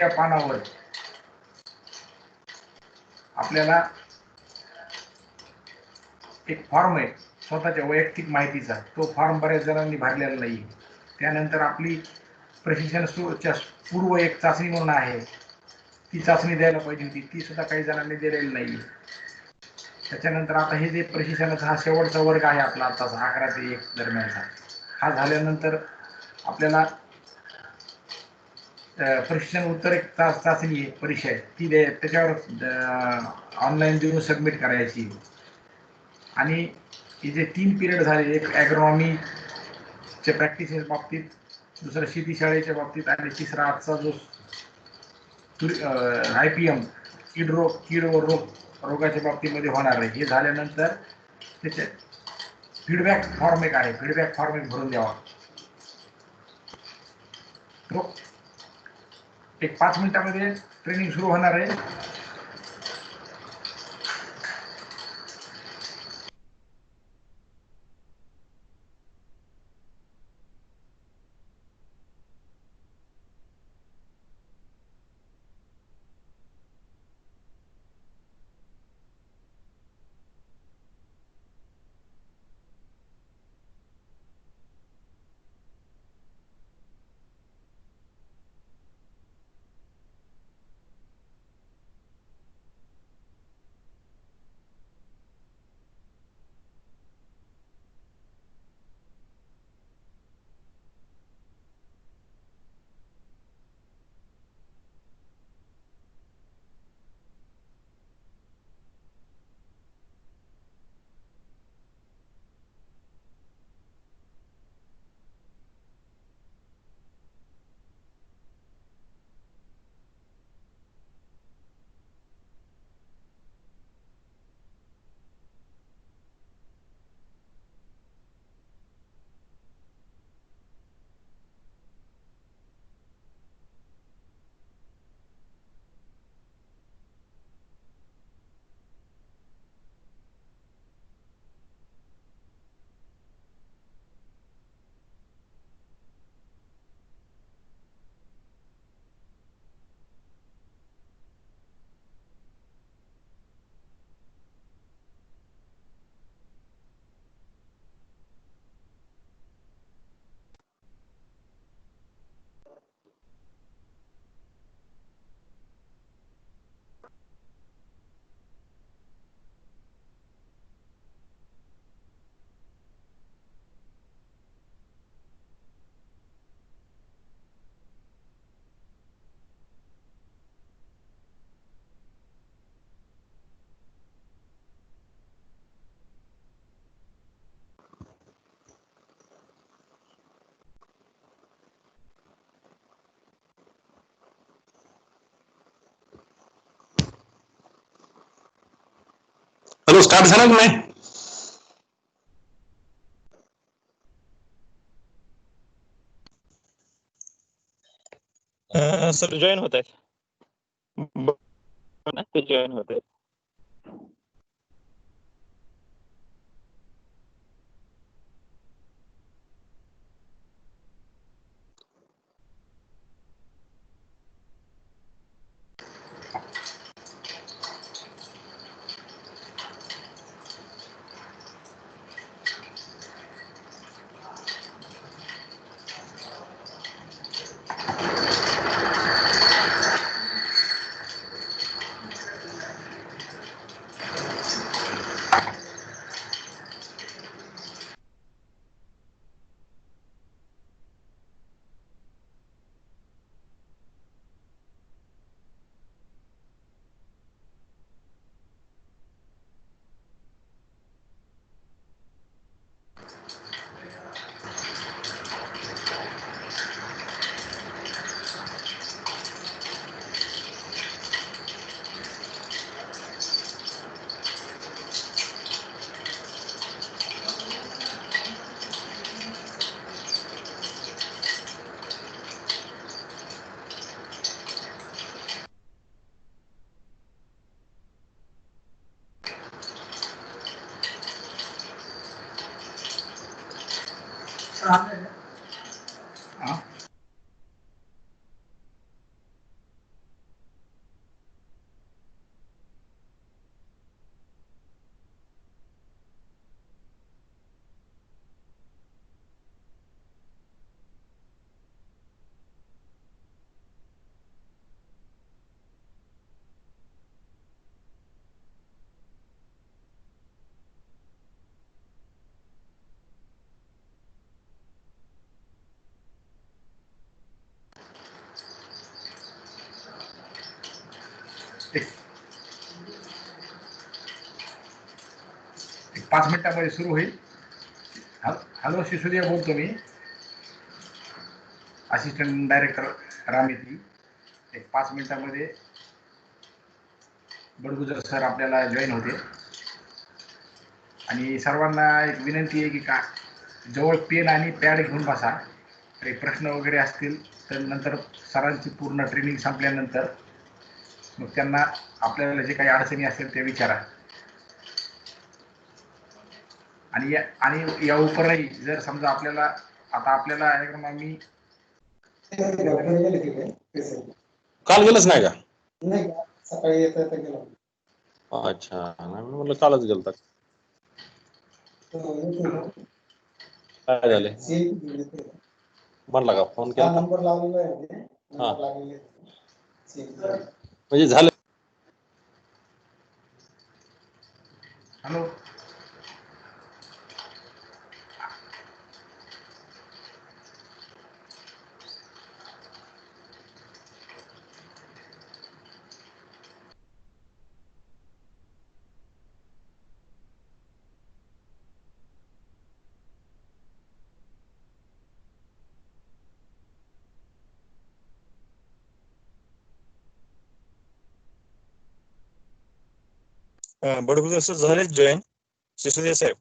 त्या पानावर आपल्याला एक फॉर्म आहे स्वतःच्या वैयक्तिक माहितीचा, तो फॉर्म बऱ्याच जणांनी भरलेला नाही. त्यानंतर आपली प्रशिक्षणाच्या पूर्व एक चाचणी म्हणून आहे, ती चाचणी द्यायला पाहिजे होती, ती सुद्धा काही जणांनी दिलेली नाही. त्याच्यानंतर आता हे जे प्रशिक्षणाचा हा शेवटचा वर्ग आहे आपला आताचा 11 ते 1 दरम्यानचा, हा झाल्यानंतर आपल्याला प्रशिक्षण उत्तर एक चाचणी आहे, परीक्षा आहे, ती त्याच्यावर ऑनलाईन देऊन सबमिट करायची. आणि हे जे 3 पिरियड झाले, एक ॲग्रॉनॉमीच्या प्रॅक्टिसेस बाबतीत, दुसरा शेतीशाळेच्या बाबतीत, आणि तिसरा आजचा जो IPM कीड व रोगाच्या बाबतीमध्ये होणार आहे, हे झाल्यानंतर त्याचे फीडबॅक फॉर्म एक आहे, फीडबॅक फॉर्म एक भरून द्यावा. एक 5 मिनिटामध्ये ट्रेनिंग सुरू होणार आहे. हॅलो, स्टार्ट झाला की नाही? सर जॉईन होत आहेत, जॉईन होत आहेत. एक 5 मिनिटांमध्ये सुरू होईल. हॅलो सिसोदिया बोलतो मी, असिस्टंट डायरेक्टर रामेती. एक 5 मिनिटांमध्ये बडगुजर सर आपल्याला जॉईन होते. आणि सर्वांना एक विनंती आहे की का जवळ पेन आणि पॅड घेऊन बसा. काही प्रश्न वगैरे असतील तर नंतर सरांची पूर्ण ट्रेनिंग संपल्यानंतर मग त्यांना आपल्याला जे काही अडचणी असतील ते विचारा. आणि या उपरही जर समजा आपल्याला आता मी काल गेलंच नाही का? नाही का सकाळी येता येता गेलो. अच्छा, नाही मी म्हणलं कालच गेलता. काय झाले? म्हणला का फोन केला? नंबर लावलेला आहे. हा. नंबर लागलेला आहे. म्हणजे झालं. हॅलो बडगुजर सर झालेच जॉईन. सिसोदिया साहेब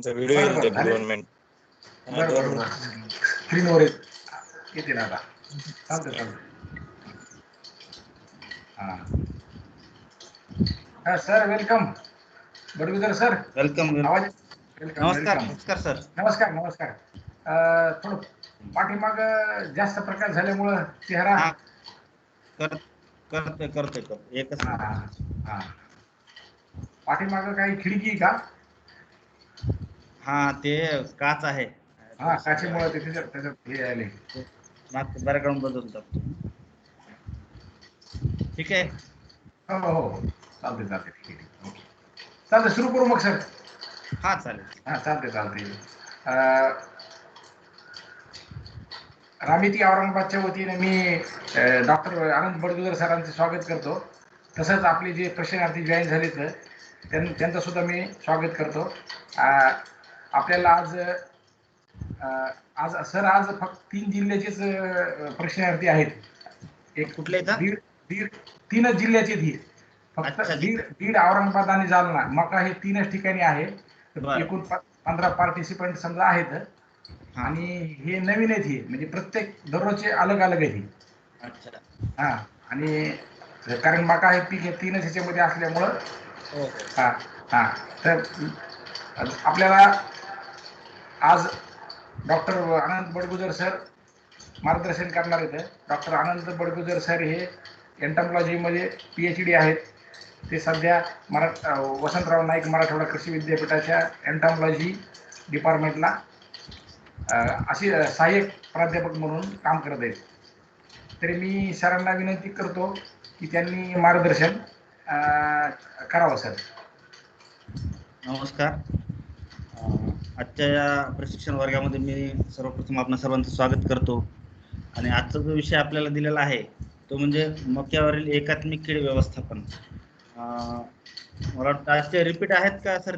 व्हिडिओ बरं, येईल ते झाले? 2 मिनिट. बरं स्क्रीनवर येते ना आता. चालतं. हां sir welcome. Badgujar sir welcome. आवाज वेलकम. नमस्कार. वेलकम. नमस्कार सर. नमस्कार. थोडं पाठीमाग जास्त प्रकाश झाल्यामुळं चेहरा हा, करतोय एकच हा. पाठीमाग काही खिडकी का? हा, ते काच आहे. हा, काचेमुळे ते त्याच्यात हे आले. मागचं बॅकग्राऊंड बदलतात. ठीक आहे. हो चालते ठीक आहे. ओके चालते सुरू करू मग सर. हा चालेल. हा चालते. रामेती औरंगाबादच्या वतीने मी डॉक्टर आनंद बडगुजर सरांचे स्वागत करतो. तसंच आपले जे प्रशिक्षणार्थी जॉईन झाले त्यांचं सुद्धा मी स्वागत करतो. आपल्याला आज फक्त 3 जिल्ह्याचेच प्रशिक्षणार्थी आहेत. एक कुठले इथं? तीनच जिल्ह्याचे फक्त अच्छा, बीड औरंगाबाद आणि जालना मका हे 3च ठिकाणी आहे. एकूण 15 पार्टिसिपंट समजा आहेत. आणि हे नवीन आहेत. हे म्हणजे प्रत्येक दररोजचे अलग आहे. अच्छा. हा, आणि कारण मका हे पीक हे 3च ह्याच्यामध्ये असल्यामुळं हा तर आपल्याला आज डॉक्टर आनंद बडगुजर सर मार्गदर्शन करणार आहेत. डॉक्टर आनंद बडगुजर सर हे एंटॉमॉलॉजीमध्ये PhD आहेत. ते सध्या वसंतराव नाईक मराठवाडा कृषी विद्यापीठाच्या एंटॉमॉलॉजी डिपार्टमेंटला अशी सहाय्यक प्राध्यापक म्हणून काम करत आहेत. तरी मी सरांना विनंती करतो की त्यांनी मार्गदर्शन करावं. सर नमस्कार. आजच्या या प्रशिक्षण वर्गामध्ये मी सर्वप्रथम आपल्या सर्वांचं स्वागत करतो. आणि आजचा जो विषय आपल्याला दिलेला आहे तो म्हणजे मक्यावरील एकात्मिक कीड व्यवस्थापन. मला वाटतं आजचे रिपीट आहेत का सर?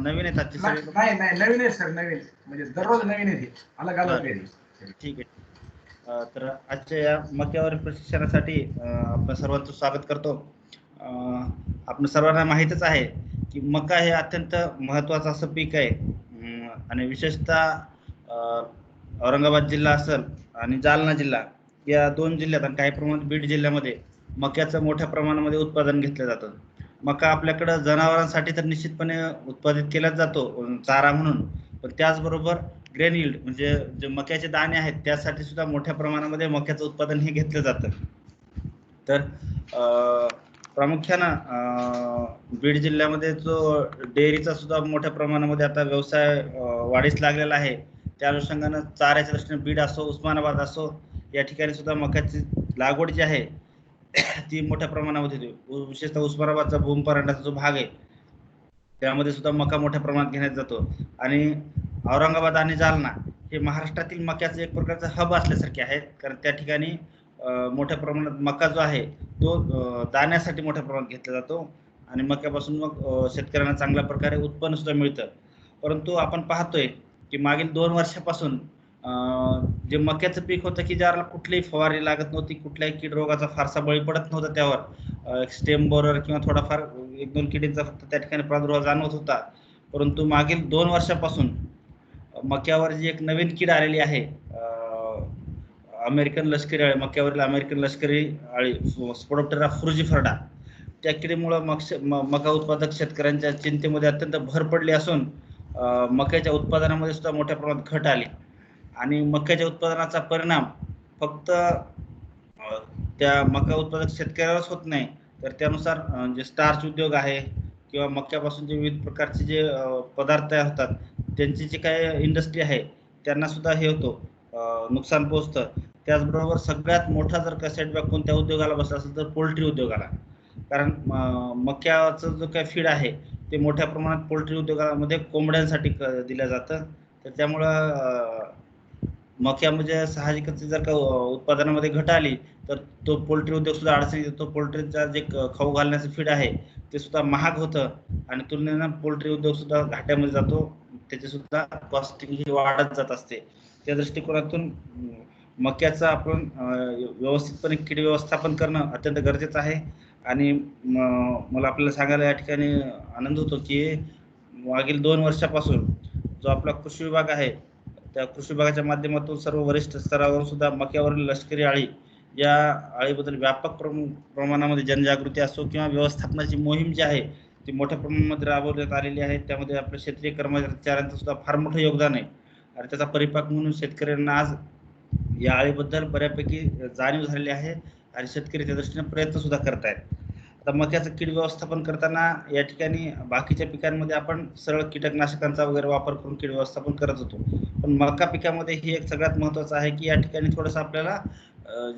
नवीन आहेत आजचे सगळे? नाही नवीन आहे सर. नवीन म्हणजे दररोज नवीन आहे. अलग ठीक आहे. तर आजच्या या मक्यावरील प्रशिक्षणासाठी आपण सर्वांचं स्वागत करतो. आपण सर्वांना माहीतच आहे की मका हे अत्यंत महत्त्वाचं असं पीक आहे. आणि विशेषतः औरंगाबाद जिल्हा असेल आणि जालना जिल्हा या 2 जिल्ह्यात आणि काही प्रमाणात बीड जिल्ह्यामध्ये मक्याचं मोठ्या प्रमाणामध्ये उत्पादन घेतलं जातं. मका आपल्याकडं जनावरांसाठी तर निश्चितपणे उत्पादित केलाच जातो चारा म्हणून, पण त्याचबरोबर ग्रेन यील्ड म्हणजे जे मक्याचे दाणे आहेत त्यासाठी सुद्धा मोठ्या प्रमाणामध्ये मक्याचं उत्पादन हे घेतलं जातं. तर प्रामुख्यानं बीड जिल्ह्यामध्ये जो डेअरीचा सुद्धा मोठ्या प्रमाणामध्ये आता व्यवसाय वाढीस लागलेला आहे. त्या अनुषंगानं चाऱ्याच्या दृष्टीने बीड असो, उस्मानाबाद असो या ठिकाणी सुद्धा मक्याची लागवड जी आहे ती मोठ्या प्रमाणामध्ये होते. विशेषतः उस्मानाबादचा भूमपरांड्याचा जो भाग आहे त्यामध्ये सुद्धा मका मोठ्या प्रमाणात घेण्यात जातो. आणि औरंगाबाद आणि जालना हे महाराष्ट्रातील मक्याचं एक प्रकारचं हब असल्यासारखे आहेत. कारण त्या ठिकाणी मोठ्या प्रमाणात मका जो आहे तो दाण्यासाठी मोठ्या प्रमाणात घेतला जातो आणि मक्यापासून मग शेतकऱ्यांना चांगल्या प्रकारे उत्पन्न सुद्धा मिळतं. परंतु आपण पाहतोय की मागील 2 वर्षापासून जे मक्याचं पीक होतं की ज्याला कुठलीही फवारणी लागत नव्हती, कुठल्याही कीड रोगाचा फारसा बळी पडत नव्हता त्यावर. स्टेम बोरर किंवा थोडाफार 1-2 किडींचा फक्त त्या ठिकाणी प्रादुर्भाव जाणवत होता. परंतु मागील 2 वर्षापासून मक्यावर जी एक नवीन कीड आलेली आहे, अमेरिकन लष्करी अळी, मक्यावरील अमेरिकन लष्करी अळी स्पोडोप्टेरा फ्रुजिफर्डा, त्या किडीमुळे मका उत्पादक शेतकऱ्यांच्या चिंतेमध्ये अत्यंत भर पडली असून मक्याच्या उत्पादनामध्ये सुद्धा मोठ्या प्रमाणात घट आली आणि मक्याच्या उत्पादनाचा परिणाम फक्त त्या मका उत्पादक शेतकऱ्यावरच होत नाही, तर त्यानुसार जे स्टार्च उद्योग आहे किंवा मक्यापासून जे विविध प्रकारचे जे पदार्थ तयार होतात त्यांची जी काही इंडस्ट्री आहे त्यांना सुद्धा हे होतो, नुकसान पोहोचतं. त्याचबरोबर सगळ्यात मोठा जर का सेटबॅक कोणत्या उद्योगाला बसला असेल तर पोल्ट्री उद्योगाला. कारण मक्याचं जो काही फीड आहे ते मोठ्या प्रमाणात पोल्ट्री उद्योगामध्ये कोंबड्यांसाठी दिलं जातं. तर त्यामुळं मक्यामध्ये साहजिकच जर का उत्पादनामध्ये घट आली तर तो पोल्ट्री उद्योग सुद्धा अडचणीत येतो. पोल्ट्रीचा जे खाऊ घालण्याचं फीड आहे ते सुद्धा महाग होतं आणि तुलनेनं पोल्ट्री उद्योग सुद्धा घाट्यामध्ये जातो. त्याची सुद्धा कॉस्टिंग ही वाढत जात असते. त्या दृष्टिकोनातून मक्याचं आपण व्यवस्थितपणे कीड व्यवस्थापन करणं अत्यंत गरजेचं आहे. आणि मला आपल्याला सांगायला या ठिकाणी आनंद होतो की मागील 2 वर्षापासून जो आपला कृषी विभाग आहे त्या कृषी विभागाच्या माध्यमातून सर्व वरिष्ठ स्तरावर सुद्धा मक्यावरील लष्करी अळी या अळीबद्दल व्यापक प्रमाणामध्ये जनजागृती असो किंवा व्यवस्थापनाची मोहीम जी आहे ती मोठ्या प्रमाणामध्ये राबवण्यात आलेली आहे. त्यामध्ये आपल्या क्षेत्रीय कर्मचाऱ्यांचं सुद्धा फार मोठं योगदान आहे आणि त्याचा परिपाक म्हणून शेतकऱ्यांना आज या अळीबद्दल बऱ्यापैकी जाणीव झालेली आहे आणि शेतकरी त्या दृष्टीने प्रयत्न सुद्धा करतायत. आता मक्याचं कीड व्यवस्थापन करताना या ठिकाणी बाकीच्या पिकांमध्ये आपण सरळ कीटकनाशकांचा वगैरे वापर करून कीड व्यवस्थापन करत होतो, पण मका पिकामध्ये ही एक सगळ्यात महत्त्वाचं आहे की या ठिकाणी थोडंसं आपल्याला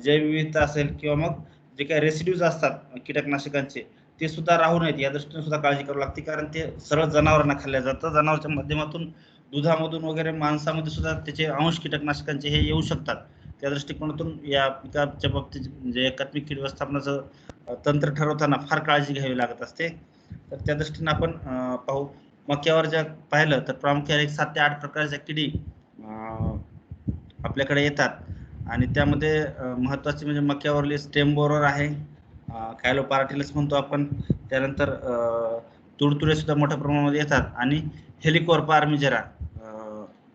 जैवविविधता असेल किंवा मग जे काही रेसिड्यूज असतात कीटकनाशकांचे ते सुद्धा राहू नयेत या दृष्टीने सुद्धा काळजी करावी लागते. कारण ते सरळ जनावरांना खाल्ल्या जातं. जनावरच्या माध्यमातून दुधामधून वगैरे मांसामध्ये सुद्धा त्याचे अंश कीटकनाशकांचे हे येऊ शकतात. त्या दृष्टिकोनातून या पिकाच्या बाबतीत म्हणजे एकात्मिक कीड व्यवस्थापनाचं तंत्र ठरवताना फार काळजी घ्यावी लागत असते. तर त्या दृष्टीने आपण पाहू. मक्यावर जर पाहिलं तर प्रामुख्याने 7 ते 8 प्रकारच्या किडी आपल्याकडे येतात आणि त्यामध्ये महत्त्वाची म्हणजे मक्यावरली स्टेम बोरर आहे, कायलोपाराटिलस म्हणतो आपण, त्यानंतर तुडतुडे सुद्धा मोठ्या प्रमाणामध्ये येतात आणि हेलिकोर्पा आर्मिजेरा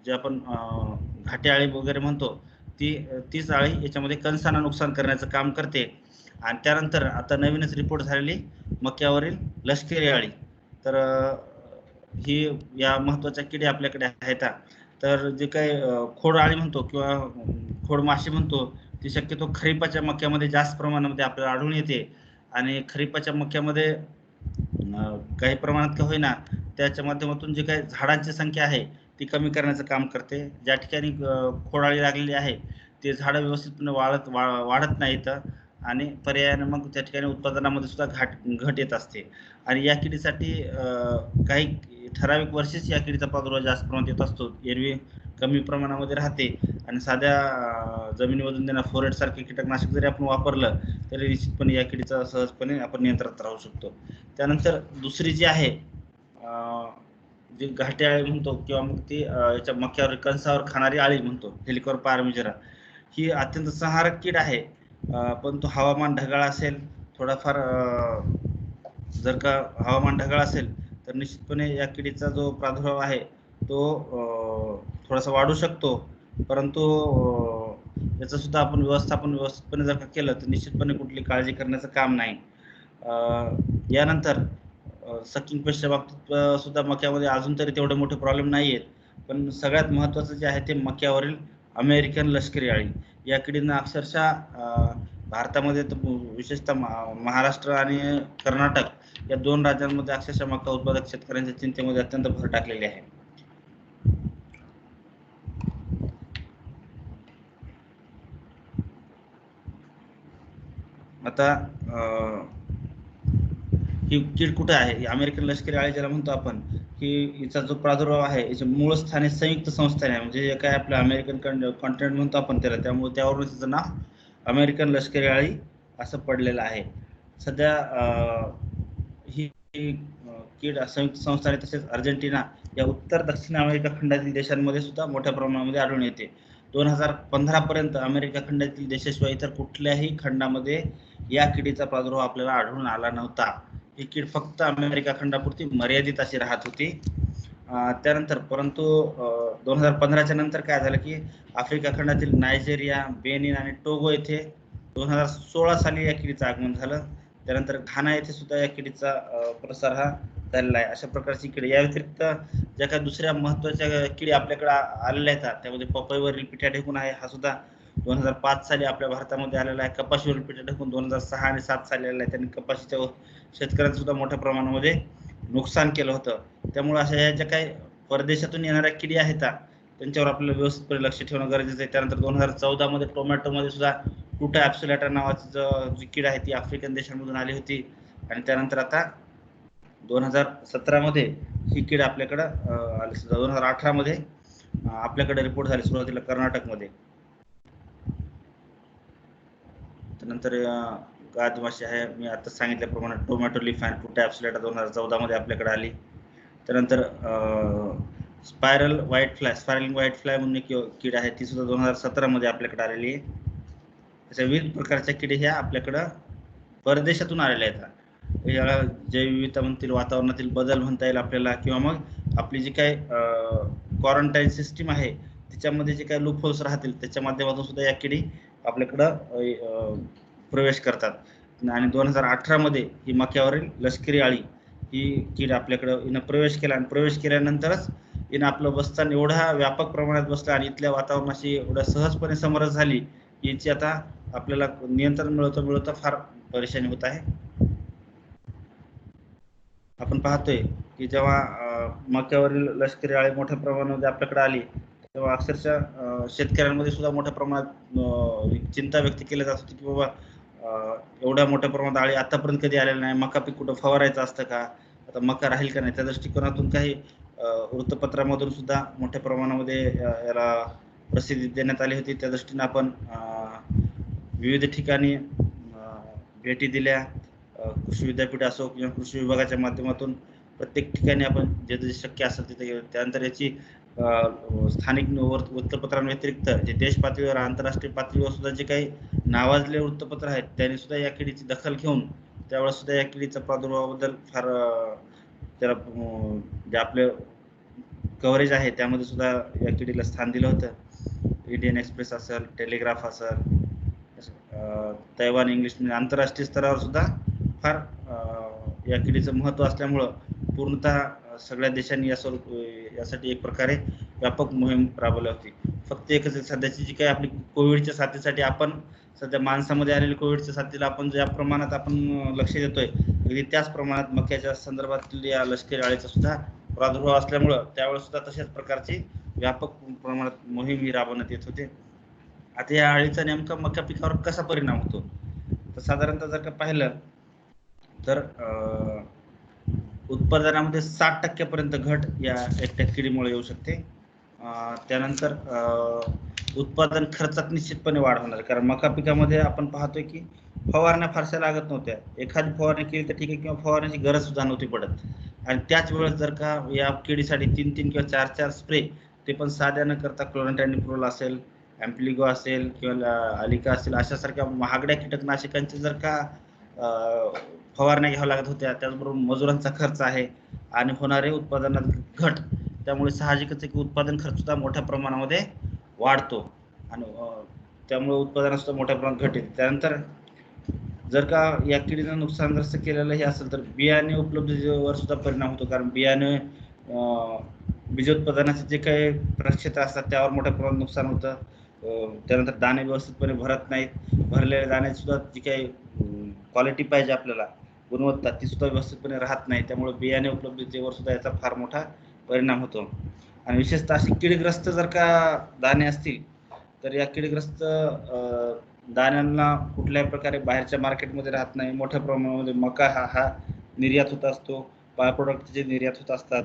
जे आपण घाटे अळी वगैरे म्हणतो तीच अळी याच्यामध्ये कणसांना नुकसान करण्याचं काम करते. आणि त्यानंतर आता नवीनच रिपोर्ट झालेली मक्यावरील लष्करी अळी, तर ही या महत्त्वाच्या किडी आपल्याकडे आहेत. तर जे काही खोड अळी म्हणतो किंवा खोड माशी म्हणतो ती शक्यतो खरीपाच्या मक्यामध्ये जास्त प्रमाणामध्ये आपल्याला आढळून येते आणि खरीपाच्या मक्यामध्ये काही प्रमाणात का होईना त्याच्या माध्यमातून जे काही झाडांची संख्या आहे ती कमी करण्याचं काम करते. ज्या ठिकाणी खोडाळी लागलेली आहे ते झाडं व्यवस्थितपणे वाढत नाहीत आणि पर्यायाने मग त्या ठिकाणी उत्पादनामध्ये सुद्धा घट येत असते. आणि या किडीसाठी काही ठराविक वर्षीच या किडीचा प्रादुर्भाव जास्त प्रमाणात येत असतो. एरवी कमी प्रमाणामध्ये राहते आणि साध्या जमिनीमधून त्यांना फोरेट सारखे कीटकनाशक जरी आपण वापरलं तरी निश्चितपणे या किडीचा सहजपणे आपण नियंत्रणात राहू शकतो. त्यानंतर दुसरी जी आहे जी घाटे अळी म्हणतो किंवा मग ती याच्या मक्यावर कणसावर खाणारी अळी म्हणतो, हेलिकोर्पा आर्मिजेरा, ही अत्यंत संहारक कीड आहे. पण तो हवामान ढगाळ असेल, थोडाफार जर का हवामान ढगाळ असेल तर निश्चितपणे या किडीचा जो प्रादुर्भाव आहे तो थोडासा वाढू शकतो. परंतु याचं सुद्धा आपण व्यवस्थितपणे जर का केलं तर निश्चितपणे कुठली काळजी करण्याचं काम नाही. यानंतर सकिंग पेस्टच्या बाबतीत सुद्धा मक्यामध्ये अजून तरी तेवढे मोठे प्रॉब्लेम नाही आहेत, पण सगळ्यात महत्त्वाचं जे आहे ते मक्यावरील अमेरिकन लष्करी अळी. या किडीनं अक्षरशः भारतामध्ये विशेषतः महाराष्ट्र आणि कर्नाटक या 2 राज्यांमध्ये अक्षरशः मका उत्पादक शेतकऱ्यांच्या चिंतेमध्ये अत्यंत भर टाकलेली आहे. आता ही कीड कुठे आहे? अमेरिकन लष्करी अळी ज्याला म्हणतो आपण, की हिचा जो प्रादुर्भाव आहे याचे मूळ स्थाने संयुक्त संस्थाने आहे, म्हणजे काय आपलं अमेरिकन कॉन्टिनेंट म्हणतो आपण त्याला, त्यामुळे त्यावरून तिचं नाव अमेरिकन लष्करी अळी असं पडलेलं आहे. सध्या ही कीड संयुक्त संस्थाने तसेच अर्जेंटिना या उत्तर दक्षिण अमेरिका खंडातील देशांमध्ये सुद्धा मोठ्या प्रमाणामध्ये आढळून येते. 2015 पर्यंत अमेरिका खंडातील देशाशिवाय इतर कुठल्याही खंडामध्ये या किडीचा प्रादुर्भाव आपल्याला आढळून आला नव्हता. ही कीड फक्त अमेरिका खंडापुरती मर्यादित अशी राहत होती. त्यानंतर परंतु 2015च्या नंतर काय झालं की आफ्रिका खंडातील नायजेरिया, बेनिन आणि टोगो येथे 2016 साली या किडीचं आगमन झालं. त्यानंतर घाना येथे सुद्धा या किडीचा प्रसार हा झालेला आहे. अशा प्रकारची किडी, या व्यतिरिक्त ज्या काही दुसऱ्या महत्वाच्या किडी आपल्याकडे आलेल्या आहेत त्यामध्ये पपईवरील पिठ्या ढेकून आहे, हा सुद्धा 2005 साली आपल्या भारतामध्ये आलेला आहे. कपाशीवरील पिठ्या ढेकून 2006 आणि 7 साली आलेला आहे. त्यांनी कपाशीच्या शेतकऱ्यांचं सुद्धा मोठ्या प्रमाणामध्ये नुकसान केलं होतं. त्यामुळे अशा ह्या ज्या काही परदेशातून येणाऱ्या किडी आहेत त्यांच्यावर आपल्याला व्यवस्थितपणे लक्ष ठेवणं गरजेचं आहे. त्यानंतर 2014 मध्ये टोमॅटोमध्ये सुद्धा टुटा ॲब्सोलेटा नावाची जी कीड आहे ती आफ्रिकन देशांमधून आली होती. आणि त्यानंतर आता 2017 मध्ये ही कीड आपल्याकडं आली. 2018 मध्ये आपल्याकडे रिपोर्ट झाली सुरुवातीला कर्नाटकमध्ये. त्यानंतर गादमाशी आहे, मी आता सांगितल्याप्रमाणे टोमॅटो लीफ अँड टुटा ॲब्सोलेटा 2014 मध्ये आपल्याकडे आली. त्यानंतर स्पायरल व्हाईट फ्लाय म्हणून एक कीड आहे, ती सुद्धा 2017 मध्ये आपल्याकडे आलेली आहे. अशा विविध प्रकारच्या किडी ह्या आपल्याकडं परदेशातून आलेल्या आहेत. याला जैवविविधता म्हणतील, वातावरणातील बदल म्हणता येईल आपल्याला, किंवा मग आपली जी काही क्वारंटाईन सिस्टीम आहे त्याच्यामध्ये जे काही लूप होल्स राहतील त्याच्या माध्यमातून सुद्धा या किडी आपल्याकडं प्रवेश करतात. आणि 2018 मध्ये ही मक्यावरील लष्करी अळी ही कीड आपल्याकडं हिनं प्रवेश केला आणि प्रवेश केल्यानंतरच हिनं आपलं बसताना एवढा व्यापक प्रमाणात बसलं आणि इथल्या वातावरणाशी एवढ्या सहजपणे समरस झाली की याची आता आपल्याला नियंत्रण मिळवता फार परेशानी होत आहे. आपण पाहतोय की जेव्हा मक्यावरील लष्करी अळी मोठ्या प्रमाणामध्ये आपल्याकडे आली तेव्हा अक्षरशः शेतकऱ्यांमध्ये सुद्धा मोठ्या प्रमाणात चिंता व्यक्त केली जात होती की बाबा एवढ्या मोठ्या प्रमाणात अळी आतापर्यंत कधी आलेलं नाही, मका पीक कुठं फवारायचं असतं का, आता मका राहील का नाही. त्या दृष्टिकोनातून काही वृत्तपत्रामधून सुद्धा मोठ्या प्रमाणामध्ये याला प्रसिद्धी देण्यात आली होती. त्या दृष्टीने आपण विविध ठिकाणी भेटी दिल्या, कृषी विद्यापीठ असो किंवा कृषी विभागाच्या माध्यमातून प्रत्येक ठिकाणी आपण जे शक्य असेल तिथे गेलो. त्यानंतर याची स्थानिक वृत्तपत्रांव्यतिरिक्त जे देश पातळीवर आंतरराष्ट्रीय पातळीवर सुद्धा जे काही नावाजलेले वृत्तपत्र आहेत त्यांनी सुद्धा या किडीची दखल घेऊन त्यावेळेस सुद्धा या किडीच्या प्रादुर्भावाबद्दल फार त्याला जे आपले कव्हरेज आहे त्यामध्ये सुद्धा या किडीला स्थान दिलं होतं. इंडियन एक्सप्रेस असेल, टेलिग्राफ असेल, तैवान इंग्लिश, म्हणजे आंतरराष्ट्रीय स्तरावर सुद्धा फार या किडीचं महत्त्व असल्यामुळं पूर्णतः सगळ्या देशांनी यासाठी एक प्रकारे व्यापक मोहीम राबवली होती. फक्त एकच, सध्याची जी काही आपली कोविडच्या साथीसाठी आपण सध्या माणसामध्ये आलेल्या कोविडच्या साथीला आपण ज्या प्रमाणात आपण लक्ष देतोय अगदी त्याच प्रमाणात मक्याच्या संदर्भातील या लष्करी अळीचा सुद्धा प्रादुर्भाव असल्यामुळं त्यावेळेस सुद्धा तशाच प्रकारची व्यापक प्रमाणात मोहीम ही राबवण्यात येत होते. आता या अळीचा नेमका मका पिकावर कसा परिणाम होतो तर साधारणतः जर का पाहिलं तर उत्पादनामध्ये 60% घट या एकट्या किडीमुळे येऊ शकते. त्यानंतर उत्पादन खर्चात निश्चितपणे वाढ होणार, कारण मका पिकामध्ये आपण पाहतोय की फवारण्या फारशा लागत नव्हत्या. एखादी फवारणी केली तर ठीक आहे, किंवा फवारण्याची गरज सुद्धा नव्हती पडत. आणि त्याच वेळेस जर का या किडीसाठी 3 किंवा 4 स्प्रे, ते पण साध्या न करता क्लोरांट्रानिप्रोल असेल, ॲम्प्लिगो असेल किंवा अलिका असेल, अशासारख्या महागड्या कीटकनाशकांचे जर का फवारण्या घ्याव्या लागत होत्या, त्याचबरोबर मजुरांचा खर्च आहे आणि होणारे उत्पादनात घट, त्यामुळे साहजिकच आहे की उत्पादन खर्च सुद्धा मोठ्या प्रमाणामध्ये वाढतो आणि त्यामुळे उत्पादनात सुद्धा मोठ्या प्रमाणात घट येते. त्यानंतर जर का या किडीनं नुकसानग्रस्त केलेलं हे असेल तर बियाणे उपलब्धतेवर सुद्धा परिणाम होतो, कारण बियाणे बीजोत्पादनाचे जे काही प्रक्षेत्र असतात त्यावर मोठ्या प्रमाणात नुकसान होतं. त्यानंतर दाणे व्यवस्थितपणे भरत नाहीत, भरलेल्या दाण्याची सुद्धा जी काही क्वालिटी पाहिजे आपल्याला, गुणवत्ता, ती सुद्धा व्यवस्थितपणे राहत नाही. त्यामुळे बियाणे उपलब्धतेवर सुद्धा याचा फार मोठा परिणाम होतो. आणि विशेषतः अशी किडग्रस्त जर का दाणे असतील तर या किडग्रस्त दाण्यांना कुठल्याही प्रकारे बाहेरच्या मार्केटमध्ये राहत नाही. मोठ्या प्रमाणामध्ये मका हा निर्यात होत असतो, बाय प्रोडक्टचे निर्यात होत असतात.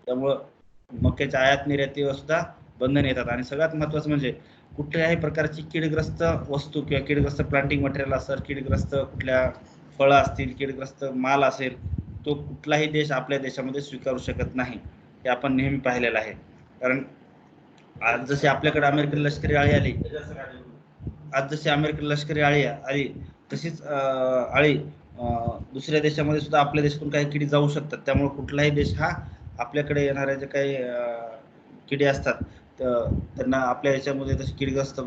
त्यामुळं मक्याच्या आयात निर्यातीवर सुद्धा बंधन येतात. आणि सगळ्यात महत्त्वाचं म्हणजे कुठल्याही प्रकारची कीडग्रस्त वस्तू किंवा कीडग्रस्त प्लांटिंग मटेरियल असेल, कीडग्रस्त कुठल्या फळं असतील, कीडग्रस्त माल असेल, तो कुठलाही देश आपल्या देशामध्ये स्वीकारू शकत नाही. हे आपण नेहमी पाहिलेलं आहे. कारण आज जशी आपल्याकडे अमेरिकन लष्करी आळी आली, तशीच आळी दुसऱ्या देशामध्ये सुद्धा आपल्या देशातून काही किडी जाऊ शकतात. त्यामुळे कुठलाही देश हा आपल्याकडे येणाऱ्या जे काही किडे असतात त्यांना आपल्या याच्यामध्ये तशी कीडग्रस्त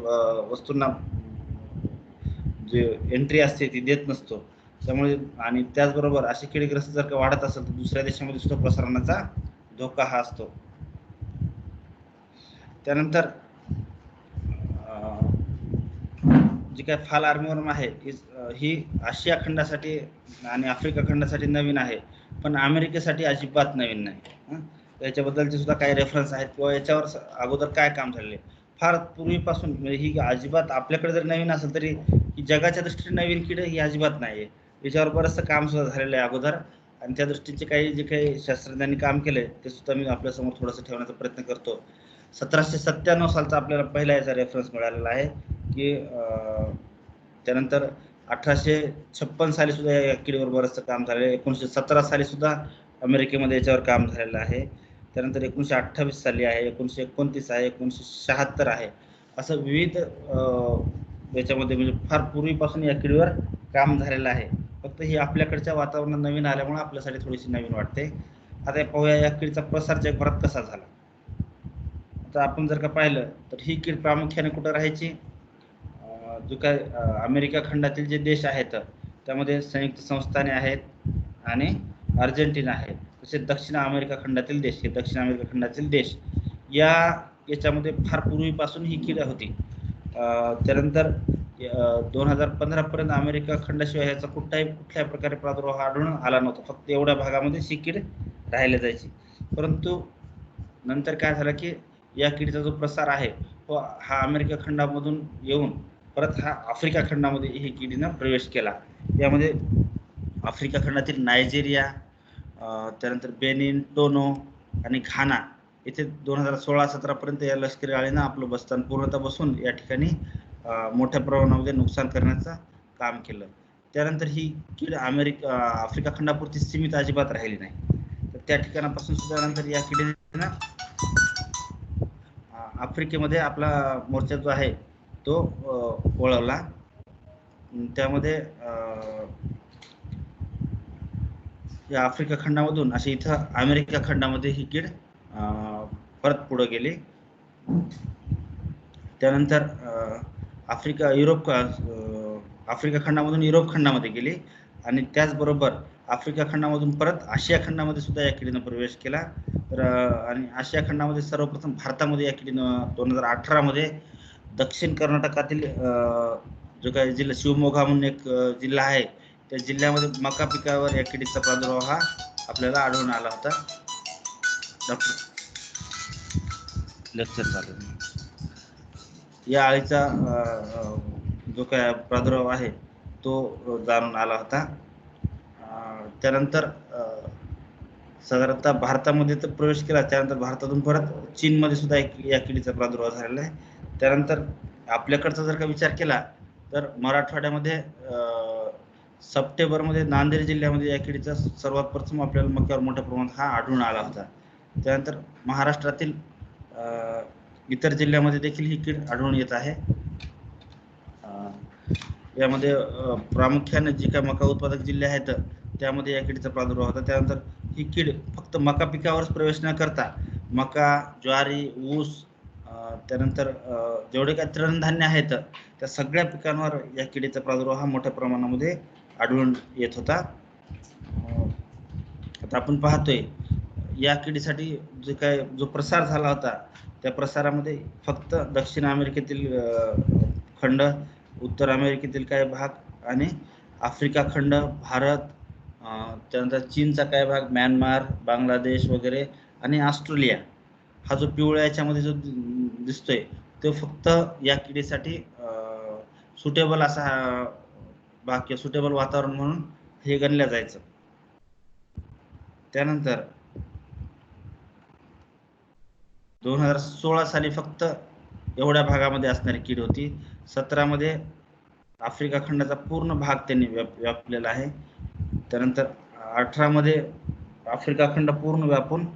वस्तूंना जे एंट्री असते ती देत नसतो. त्यामुळे आणि त्याचबरोबर अशी कीडग्रस्त जर का वाढत असेल तर दुसऱ्या देशामध्ये सुद्धा प्रसारणाचा धोका हा असतो. त्यानंतर जी काय फाल आर्मीवर्म आहे ही आशिया खंडासाठी आणि आफ्रिका खंडासाठी नवीन आहे, पण अमेरिकेसाठी अजिबात नवीन नाही. याच्याबद्दलचे सुद्धा काही रेफरन्स आहेत किंवा याच्यावर अगोदर काय काम झालेले फार पूर्वीपासून, म्हणजे ही अजिबात आपल्याकडे जर नवीन असेल तरी ही जगाच्या दृष्टीने नवीन किड ही अजिबात नाही आहे. याच्यावर बरंचसं काम सुद्धा झालेलं आहे अगोदर, आणि त्या दृष्टीचे काही जे काही शास्त्रज्ञांनी काम केलंय ते सुद्धा मी आपल्यासमोर थोडंसं ठेवण्याचा प्रयत्न करतो. 1797 सालचा आपल्याला पहिला याचा रेफरन्स मिळालेला आहे की त्यानंतर 1856 साली सुद्धा या किडीवर बरंचसं काम झालेलं आहे. 1917 साली सुद्धा अमेरिकेमध्ये याच्यावर काम झालेलं आहे. त्यानंतर 1928 साली आहे, 1929 आहे, 1976 आहे. असं विविध याच्यामध्ये म्हणजे फार पूर्वीपासून या किडीवर काम झालेलं आहे. फक्त ही आपल्याकडच्या वातावरणात नवीन आल्यामुळे आपल्यासाठी थोडीशी नवीन वाटते. आता पाहूया या किडीचा प्रसार जगभरात कसा झाला. आता आपण जर का पाहिलं तर ही कीड प्रामुख्याने कुठं राहायची, जो काय अमेरिका खंडातील जे देश आहेत त्यामध्ये संयुक्त संस्थाने आहेत आणि अर्जेंटिना आहे. तसेच दक्षिण अमेरिका खंडातील देश, हे दक्षिण अमेरिका खंडातील देश याच्यामध्ये फार पूर्वीपासून ही कीड होती. त्यानंतर 2015 पर्यंत अमेरिका खंडाशिवाय याचा कुठल्याही प्रकारे प्रादुर्भाव आढळून आला नव्हता. फक्त एवढ्या भागामध्ये ही कीड राहिल्या जायची. परंतु नंतर काय झालं की या किडीचा जो प्रसार आहे तो हा अमेरिका खंडामधून येऊन परत हा आफ्रिका खंडामध्ये ही किडीनं प्रवेश केला. यामध्ये आफ्रिका खंडातील नायजेरिया, त्यानंतर बेनिन, टोनो आणि घाना इथे 2016-17 पर्यंत या लष्करी आळीनं आपलं बस्तान पूर्णतः बसून या ठिकाणी मोठ्या प्रमाणामध्ये नुकसान करण्याचं काम केलं. त्यानंतर ही कीड आफ्रिका खंडापुरती सीमित अजिबात राहिली नाही. तर त्या ठिकाणापासून सुद्धा नंतर या किडीनं आफ्रिकेमध्ये आपला मोर्चा जो आहे तो वळवला. त्यामध्ये या आफ्रिका खंडामधून अशी इथं अमेरिका खंडामध्ये ही कीड परत पुढे गेली. त्यानंतर आफ्रिका खंडामधून युरोप खंडामध्ये गेली आणि त्याचबरोबर आफ्रिका खंडामधून परत आशिया खंडामध्ये सुद्धा या किडीनं प्रवेश केला. तर आणि आशिया खंडामध्ये सर्वप्रथम भारतामध्ये या किडीनं 2018 मध्ये दक्षिण कर्नाटकातील जो काही जिल्हा शिवमोगा म्हणून एक जिल्हा आहे त्या जिल्ह्यामध्ये मका पिकावर या किडीचा प्रादुर्भाव हा आपल्याला आढळून आला होता. लेक्चर चालू. या आळीचा जो काय प्रादुर्भाव आहे तो जाणून आला होता. त्यानंतर साधारणतः भारतामध्ये तर प्रवेश केला. त्यानंतर भारतातून परत चीनमध्ये सुद्धा या किडीचा प्रादुर्भाव झालेला आहे. त्यानंतर आपल्याकडचा जर का विचार केला तर मराठवाड्यामध्ये सप्टेंबरमध्ये नांदेड जिल्ह्यामध्ये या किडीचा सर्वात प्रथम आपल्याला मक्यावर मोठ्या प्रमाणात हा आढळून आला होता. त्यानंतर महाराष्ट्रातील इतर जिल्ह्यामध्ये देखील ही कीड आढळून येत आहे. यामध्ये प्रामुख्याने जे काही मका उत्पादक जिल्हे आहेत त्यामध्ये या किडीचा प्रादुर्भाव होता. त्यानंतर ही कीड फक्त मका पिकावरच प्रवेश न करता मका, ज्वारी, ऊस, त्यानंतर जेवढे काही तृणधान्य आहेत त्या सगळ्या पिकांवर या किडीचा प्रादुर्भाव हा मोठ्या प्रमाणामध्ये आढळून येत होता. आता आपण पाहतोय या किडीसाठी जो प्रसार झाला होता त्या प्रसारामध्ये फक्त दक्षिण अमेरिकेतील खंड, उत्तर अमेरिकेतील काही भाग आणि आफ्रिका खंड, भारत, त्यानंतर चीनचा काही भाग, म्यानमार, बांगलादेश वगैरे आणि ऑस्ट्रेलिया हा जो पिवळ्या याच्यामध्ये जो दिसतोय तो फक्त या किडीसाठी सुटेबल असा भाग किंवा सुटेबल वातावरण म्हणून हे गणल्या जायचं. त्यानंतर 2016 साली फक्त एवढ्या भागामध्ये असणारी कीड होती. 17 मध्ये आफ्रिका खंडाचा पूर्ण भाग त्यांनी व्यापलेला आहे. त्यानंतर 18 मध्ये आफ्रिका खंड पूर्ण व्यापून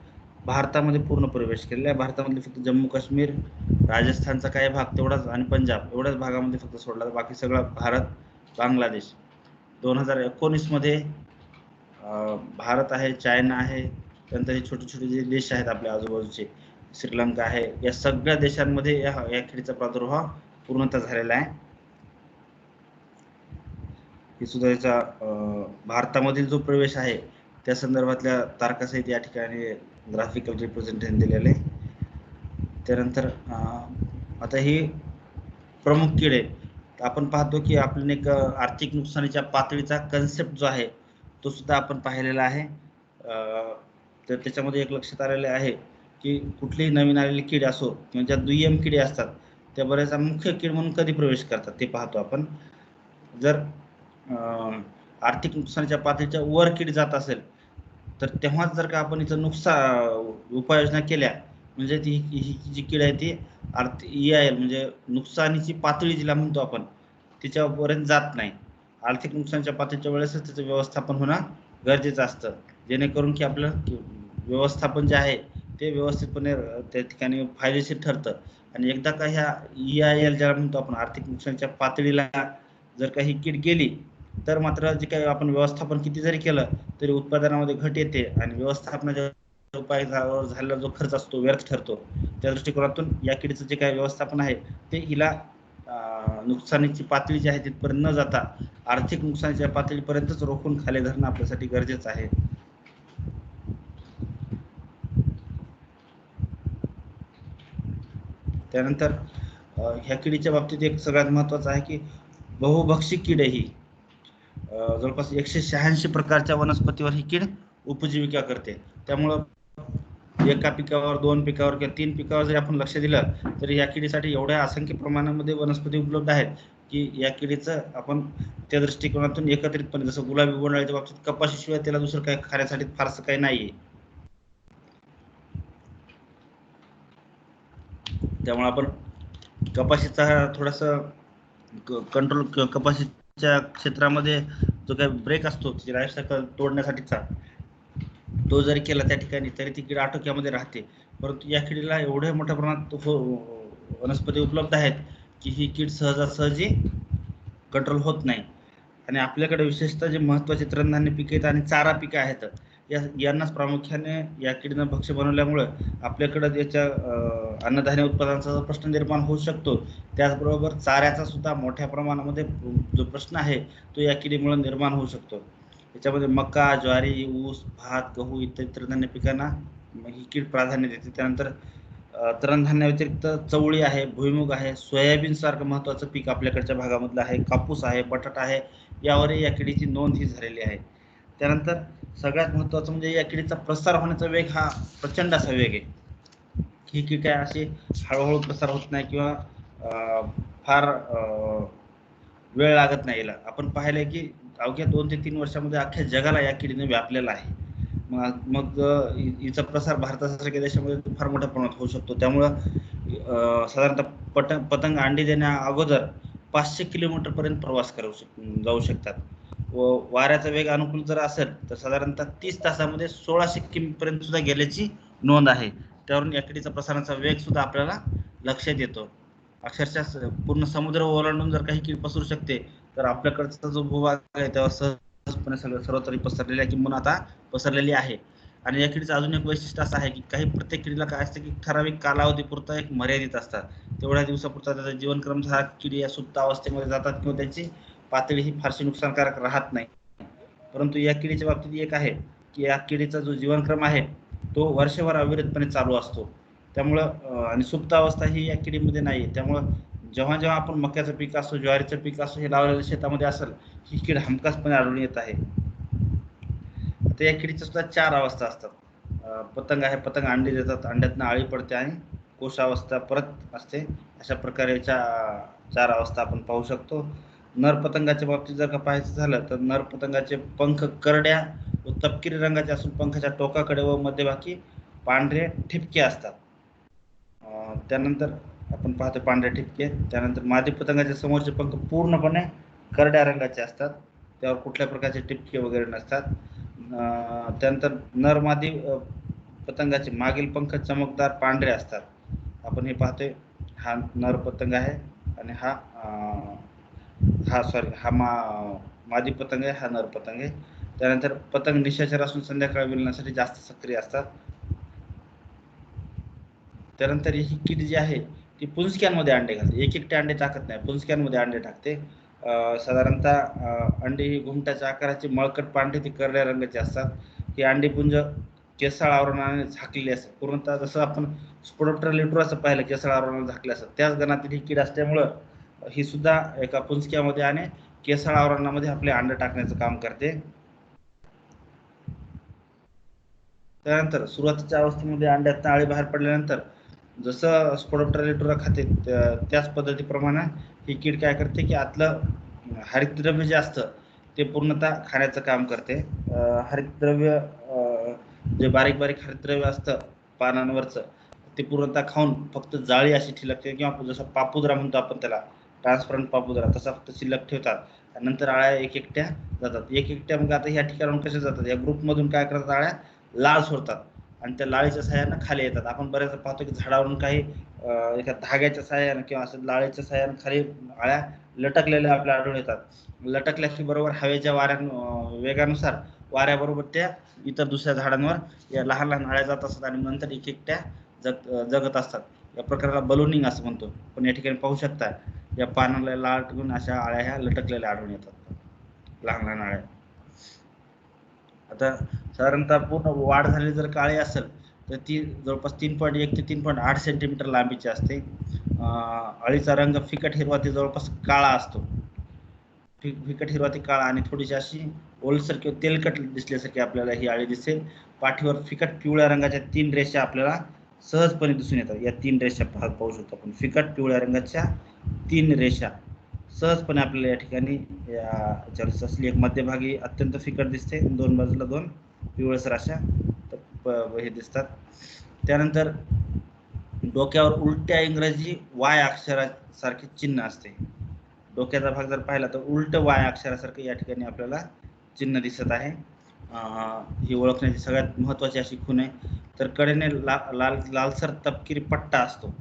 भारतामध्ये पूर्ण प्रवेश केलेला आहे. भारतामधले फक्त जम्मू काश्मीर, राजस्थानचा काही भाग तेवढाच आणि पंजाब एवढ्याच भागामध्ये फक्त सोडला, बाकी सगळं भारत, बांगलादेश. 2019 मध्ये भारत आहे, चायना आहे, त्यानंतर हे छोटे छोटे जे देश आहेत आपल्या आजूबाजूचे, श्रीलंका आहे, या सगळ्या देशांमध्ये या किडीचा प्रादुर्भाव पूर्णतः झालेला आहे. हे सुद्धा याचा भारतामधील जो प्रवेश आहे त्या संदर्भातल्या तारखासहित या ठिकाणी ग्राफिकल रिप्रेझेंटेशन दिलेले आहे. त्यानंतर आता ही प्रमुख कीड आहे. आपण पाहतो की आपण एक आर्थिक नुकसानीच्या पातळीचा कन्सेप्ट जो आहे तो सुद्धा आपण पाहिलेला आहे. तर त्याच्यामध्ये एक लक्षात आलेले आहे की कुठलीही नवीन आलेली कीड असो किंवा ज्या दुय्यम किडी असतात त्या बऱ्याचदा मुख्य कीड म्हणून कधी प्रवेश करतात ते पाहतो आपण. जर आर्थिक नुकसानीच्या पातळीच्या वर कीड जात असेल तर तेव्हाच जर का आपण इथं उपाययोजना केल्या म्हणजे ती ही जी कीड आहे ती EIL म्हणजे नुकसानीची पातळी जिला म्हणतो आपण तिच्यापर्यंत जात नाही. आर्थिक नुकसानीच्या पातळीच्या वेळेसच त्याचं व्यवस्थापन होणं गरजेचं असतं, जेणेकरून की आपलं व्यवस्थापन जे आहे ते व्यवस्थितपणे त्या ठिकाणी फायदेशीर ठरतं. आणि एकदा का ह्या EIL ज्याला म्हणतो आपण आर्थिक नुकसानीच्या पातळीला जर का ही कीड गेली तर मात्र जे काही आपण व्यवस्थापन किती जरी केलं तरी उत्पादनामध्ये घट येते आणि व्यवस्थापनाच्या उपाय झालेला जो खर्च असतो व्यर्थ ठरतो. त्या दृष्टिकोनातून या किडीचं जे काही व्यवस्थापन आहे ते हिला नुकसानीची पातळी जी आहे तिथपर्यंत न जाता आर्थिक नुकसानीच्या पातळीपर्यंतच रोखून खाली धरणं आपल्यासाठी गरजेचं आहे. त्यानंतर ह्या किडीच्या बाबतीत एक सगळ्यात महत्त्वाचं आहे की बहुभक्षी कीड ही जवळपास 186 प्रकारच्या वनस्पतीवर ही कीड उपजीविका करते. त्यामुळं एका पिकावर, 2 पिकावर किंवा 3 पिकावर जरी आपण लक्ष दिलं तरी या किडीसाठी एवढ्या असंख्य प्रमाणामध्ये वनस्पती उपलब्ध आहेत की या किडीचं आपण त्या दृष्टिकोनातून एकत्रितपणे जसं गुलाबी बोंडअळीच्या बाबतीत कपाशीशिवाय त्याला दुसरं काही खाण्यासाठी फारसं काही नाहीये. त्यामुळे आपण कपाशीचा थोडासा कंट्रोल, कपाशीच्या क्षेत्रामध्ये जो काही ब्रेक असतो त्याची लाईफ सायकल तोडण्यासाठीचा तो जरी केला त्या ठिकाणी तरी ती कीड आटोक्यामध्ये राहते. परंतु या किडीला एवढ्या मोठ्या प्रमाणात वनस्पती उपलब्ध आहेत की ही कीड सहजासहजी कंट्रोल होत नाही. आणि आपल्याकडे विशेषतः जे महत्त्वाचे तृणधान्य पिके आहेत आणि चारा पिके आहेत यांनाच प्रामुख्याने या किडीनं भक्ष्य बनवल्यामुळे आपल्याकडे याच्या अन्नधान्य उत्पादनाचा प्रश्न निर्माण होऊ शकतो. त्याचबरोबर चाऱ्याचा सुद्धा मोठ्या प्रमाणामध्ये जो प्रश्न आहे तो या किडीमुळे निर्माण होऊ शकतो. याच्यामध्ये मका, ज्वारी, ऊस, भात, गहू इत्यादी तृणधान्य पिकांना ही कीड प्राधान्य देते. त्यानंतर तृणधान्या व्यतिरिक्त चवळी आहे, भुईमुग आहे, सोयाबीन सारखं महत्त्वाचं पीक आपल्याकडच्या भागामधलं आहे, कापूस आहे, बटाटा आहे, यावरही या किडीची नोंद ही झालेली आहे. त्यानंतर सगळ्यात महत्त्वाचं म्हणजे या किडीचा प्रसार होण्याचा वेग हा प्रचंड असा वेग आहे. ही कीड काय अशी हळूहळू प्रसार होत नाही किंवा फार वेळ लागत नाही याला. आपण पाहिलंय की अवघ्या 2 ते 3 वर्षामध्ये अख्ख्या जगाला या किडीने व्यापलेला आहे. मग हिचा प्रसार भारतासारख्या देशामध्ये फार मोठ्या प्रमाणात होऊ शकतो. त्यामुळं साधारणतः पतंग अंडी देण्या अगोदर 500 किलोमीटर पर्यंत प्रवास जाऊ शकतात. व वाऱ्याचा वेग अनुकूल जर असेल तर साधारणतः 30 तासामध्ये 1600 किमी पर्यंत सुद्धा गेल्याची नोंद आहे. त्यावरून या किडीचा प्रसाराचा वेग सुद्धा आपल्याला लक्षात येतो. अक्षरशः पूर्ण समुद्र ओलांडून जर काही कीड पसरू शकते तर आपल्याकडचा जो भूभाग आहे त्यावर सहजपणे सर्वत्र पसरलेली आहे किंवा आता पसरलेली आहे. आणि या किडीचं अजून एक वैशिष्ट्य असं आहे की प्रत्येक किडीला काय असतं की ठराविक कालावधीपुरता एक मर्यादित असतात. तेवढ्या दिवसापुरता त्याचा जीवनक्रम झाला किडी या सुप्त अवस्थेमध्ये जातात किंवा त्यांची पातळी ही फारशी नुकसानकारक राहत नाही. परंतु या किडीच्या बाबतीत एक आहे की या किडीचा जो जीवनक्रम आहे तो वर्षभर अविरतपणे चालू असतो. त्यामुळं आणि सुप्त अवस्था ही या किडीमध्ये नाही. त्यामुळं जेव्हा जेव्हा आपण मक्याचं पीक असो, ज्वारीचं पीक असो हे लावलेल्या शेतामध्ये असेल ही कीड हमखासपणे आढळून येत आहे. आता या किडीच्या सुद्धा 4 अवस्था असतात. पतंग आहे, पतंग अंडी देतात, अंड्यातनं आळी पडते आणि कोशावस्था परत असते. अशा प्रकारे 4 अवस्था आपण पाहू शकतो. नर पतंगाच्या बाबतीत जर का पाहायचं झालं तर नर पतंगाचे पंख करड्या व तपकिरी रंगाचे असून पंखाच्या टोकाकडे व मध्यभागी पांढरे ठिपके असतात. त्यानंतर आपण पाहतो पांढरे ठिपके. त्यानंतर मादी पतंगाच्या समोरचे पंख पूर्णपणे करड्या रंगाचे असतात, त्यावर कुठल्या प्रकारचे टिपके वगैरे नसतात. त्यानंतर नर मादी पतंगाचे मागील पंख चमकदार पांढरे असतात. आपण हे पाहतोय, हा नर पतंग आहे आणि हा मादी पतंग आहे, हा नर पतंग आहे. त्यानंतर पतंग निशाचर असून संध्याकाळी विलण्यासाठी जास्त सक्रिय असतात. त्यानंतर ही कीड जी आहे ती पुंजक्यांमध्ये अंडे घालते, एक अंडे टाकत नाही, पुंजक्यांमध्ये अंडे टाकते. साधारणतः अंडे ही घुमटाच्या आकाराची मळकट पांढरी ती करड्या रंगाची असतात. ही अंडीपुंज केसाळ आवरणाने झाकलेली असते, पूर्णतः जसं आपण स्पोडोप्टेरा लिटोराचं पाहिलं केसाळ आवरणाने झाकले असतात, त्याच गणातील ही कीड असल्यामुळं ही सुद्धा एका पुंजक्यामध्ये आणि केसाळ आवरणामध्ये आपले अंडे टाकण्याचं काम करते. त्यानंतर सुरुवातीच्या अवस्थेमध्ये अंड्यात आळी बाहेर पडल्यानंतर जसं स्पोडोप्टेरा लिटोरा खाते त्याच पद्धतीप्रमाणे ही कीड काय करते की आतलं हरितद्रव्य जे असतं ते पूर्णतः खाण्याचं काम करते. हरितद्रव्य जे बारीक बारीक हरितद्रव्य असतं पानांवरचं ते पूर्णतः खाऊन फक्त जाळी अशी ठिलकते, किंवा जसं पापुद्रा म्हणतो आपण त्याला, ट्रान्सपरंट पापुद्रा, तसा फक्त शिल्लक ठेवतात. नंतर आळ्या एक एकट्या जातात. एक एकट्या मग आता ह्या ठिकाणाहून कशा जातात, या ग्रुपमधून काय करतात, आळ्या लाळ सोडतात आणि त्या लाळीच्या सहाय्यानं खाली येतात. आपण बऱ्याच पाहतो की झाडावरून काही एका धाग्याच्या सहाय्यानं किंवा असं लाळीच्या सहाय्यानं खाली आळ्या लटकलेल्या आपल्याला आढळून येतात. लटकल्या की बरोबर हवेच्या वेगानुसार वाऱ्याबरोबर त्या इतर दुसऱ्या झाडांवर या लहान लहान आळ्या जात असतात आणि नंतर एक एकट्या जगत असतात. या प्रकाराला बलूनिंग असं म्हणतो. पण या ठिकाणी पाहू शकता या पानाला लाळ ठेवून अशा आळ्या ह्या लटकलेल्या आढळून येतात, लहान लहान आळ्या. आता साधारणतः पूर्ण वाढ झालेली जर काळी असेल तर ती जवळपास 3.1 ते 3.8 सेंटीमीटर लांबीची असते. अळीचा रंग फिकट हिरवा ते जवळपास काळा असतो. फिकट हिरवा ते काळा आणि थोडीशी अशी ओलसर किंवा तेलकट दिसल्यासारखी आपल्याला ही अळी दिसेल. पाठीवर फिकट पिवळ्या रंगाच्या 3 रेषा आपल्याला सहजपणे दिसून येतात. या 3 रेषा पाहू शकतो आपण, फिकट पिवळ्या रंगाच्या 3 रेषा सहजपणे आपल्याला या ठिकाणी याच्यावर असली. एक मध्यभागी अत्यंत फिकट दिसते, 2 बाजूला 2 पिवळसर अशा हे दिसतात. त्यानंतर डोक्यावर उलट्या इंग्रजी वाय अक्षरासारखे चिन्ह असते. डोक्याचा भाग जर पाहिला तर उलट वाय अक्षरासारखं या ठिकाणी आपल्याला चिन्ह दिसत आहे. ही ओळखण्याची सगळ्यात महत्वाची अशी खूण आहे. तर कडेने लालसर तपकिरी पट्टा असतो.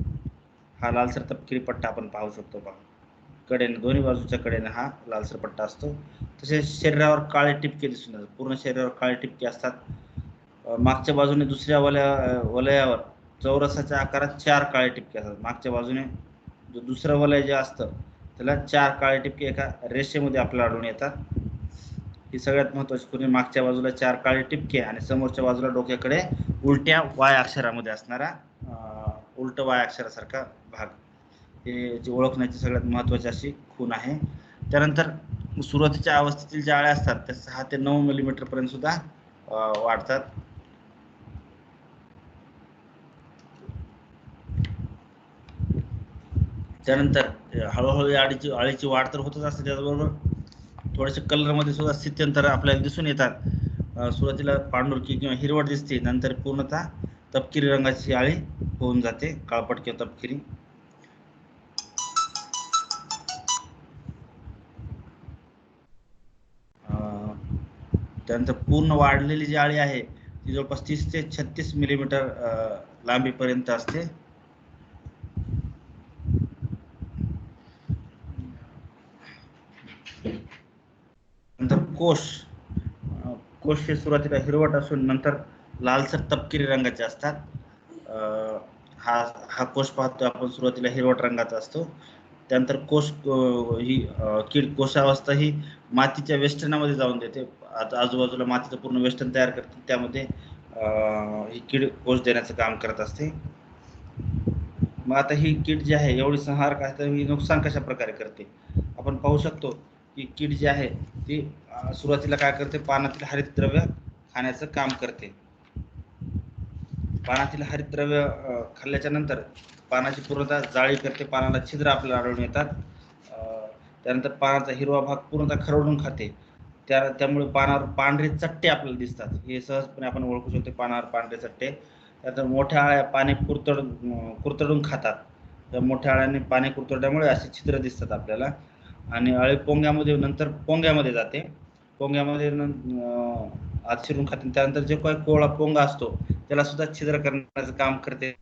हा लालसर तपकिरी पट्टा आपण पाहू शकतो पहा, कडेने दोन्ही बाजूच्या कडेने हा लालसर पट्टा असतो. तसेच शरीरावर काळे टिपके दिसून येतात, पूर्ण शरीरावर काळे टिपके असतात. मागच्या बाजूने दुसऱ्या वलयावर चौरसाच्या आकारात 4 काळे टिपके असतात. मागच्या बाजूने जो दुसरं वलय जे असतं त्याला 4 काळे टिपके एका रेषेमध्ये आपल्याला आढळून येतात. ही सगळ्यात महत्वाची खूण. मागच्या बाजूला 4 काळे टिपके आणि समोरच्या बाजूला डोक्याकडे उलट्या वाय अक्षरामध्ये असणारा उलट वाय अक्षरासारखा भाग, हे जी ओळखण्याची सगळ्यात महत्वाची अशी खूण आहे. त्यानंतर सुरुवातीच्या अवस्थेतील ज्या अळ्या असतात त्या 6 ते 9 मिलीमीटर पर्यंत सुद्धा वाढतात. त्यानंतर हळूहळू अळीची वाढ तर होतच असते, त्याचबरोबर थोडेसे कलर मध्ये सुद्धा स्थित्यंतर आपल्याला दिसून येतात. सुरुवातीला पांढुरकी किंवा हिरवट दिसते, नंतर पूर्णतः तपकिरी रंगाची अळी होऊन जाते, काळपट किंवा तपकिरी. त्यानंतर पूर्ण वाढलेली जी अळी आहे ती जवळपास 30 ते 36 मिलीमीटर लांबीपर्यंत असते. नंतर कोश हे सुरुवातीला हिरवट असून नंतर लालसर तपकिरी रंगाचे असतात. हा कोश पाहतो आपण सुरुवातीला हिरवट रंगाचा असतो. त्यानंतर ही कीड कोशावस्था ही मातीच्या वेष्टनामध्ये जाऊन देते. आता आजूबाजूला मातीचं पूर्ण वेष्टन तयार करते, त्यामध्ये ही कीड कोश देण्याचं काम करत असते. मग आता ही कीड जी आहे एवढी संहारक आहे तर ही नुकसान कशा प्रकारे करते आपण पाहू शकतो की कीड जी आहे ती सुरुवातीला काय करते, पानातील हरितद्रव्य खाण्याचं काम करते. पानातील हरितद्रव्य खाल्ल्याच्या नंतर पानाची पूर्णतः जाळी करते, पानाला छिद्र आपल्याला आढळून येतात. त्यानंतर पानाचा हिरवा भाग पूर्णतः खरवडून खाते. त्यामुळे पानावर पांढरे चट्टे आपल्याला दिसतात. हे सहजपणे आपण ओळखू शकतो, पानावर पांढरे चट्टे. त्यानंतर मोठ्या अळ्या पाने कुरतडून खातात. त्या मोठ्या अळ्यांनी पाणी कुरतडल्यामुळे असे छिद्र दिसतात आपल्याला. आणि अळी पोंग्यामध्ये नंतर पोंग्यामध्ये जाते. पोंग्यामध्ये आत शिरून खाते. त्यानंतर जे काही कोवळा पोंगा असतो त्याला सुद्धा छिद्र करण्याचं काम करते.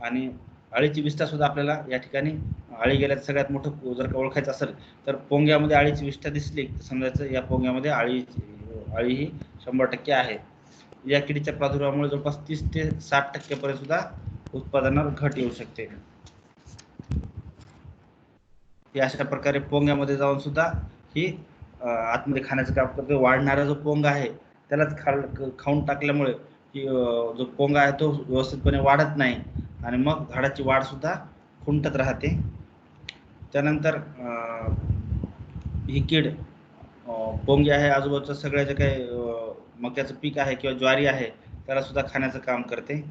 आणि अळीची विष्ठा सुद्धा आपल्याला या ठिकाणी अळी गेल्यात सगळ्यात मोठं जर का ओळखायचं असेल तर पोंग्यामध्ये अळीची विष्ठा दिसली समजायचं या पोंग्यामध्ये अळी ही 100% आहे. या किडीच्या प्रादुर्भावामुळे जवळपास 30 ते 60% पर्यंत सुद्धा उत्पादनावर घट येऊ शकते. ही अशा प्रकारे पोंग्यामध्ये जाऊन सुद्धा ही आतमध्ये खाण्याचं काम करते. वाढणारा जो पोंगा आहे त्यालाच खाऊन टाकल्यामुळे जो पोंगा आहे तो व्यवस्थितपणे वाढत नाही आणि मग झाडाची वाढ सुद्धा खुंटत राहते. त्यानंतर ही कीड पोंगी आहे आजूबाजूचं सगळ्या जे काही मक्याचं पीक आहे किंवा ज्वारी आहे त्याला सुद्धा खाण्याचं काम करते.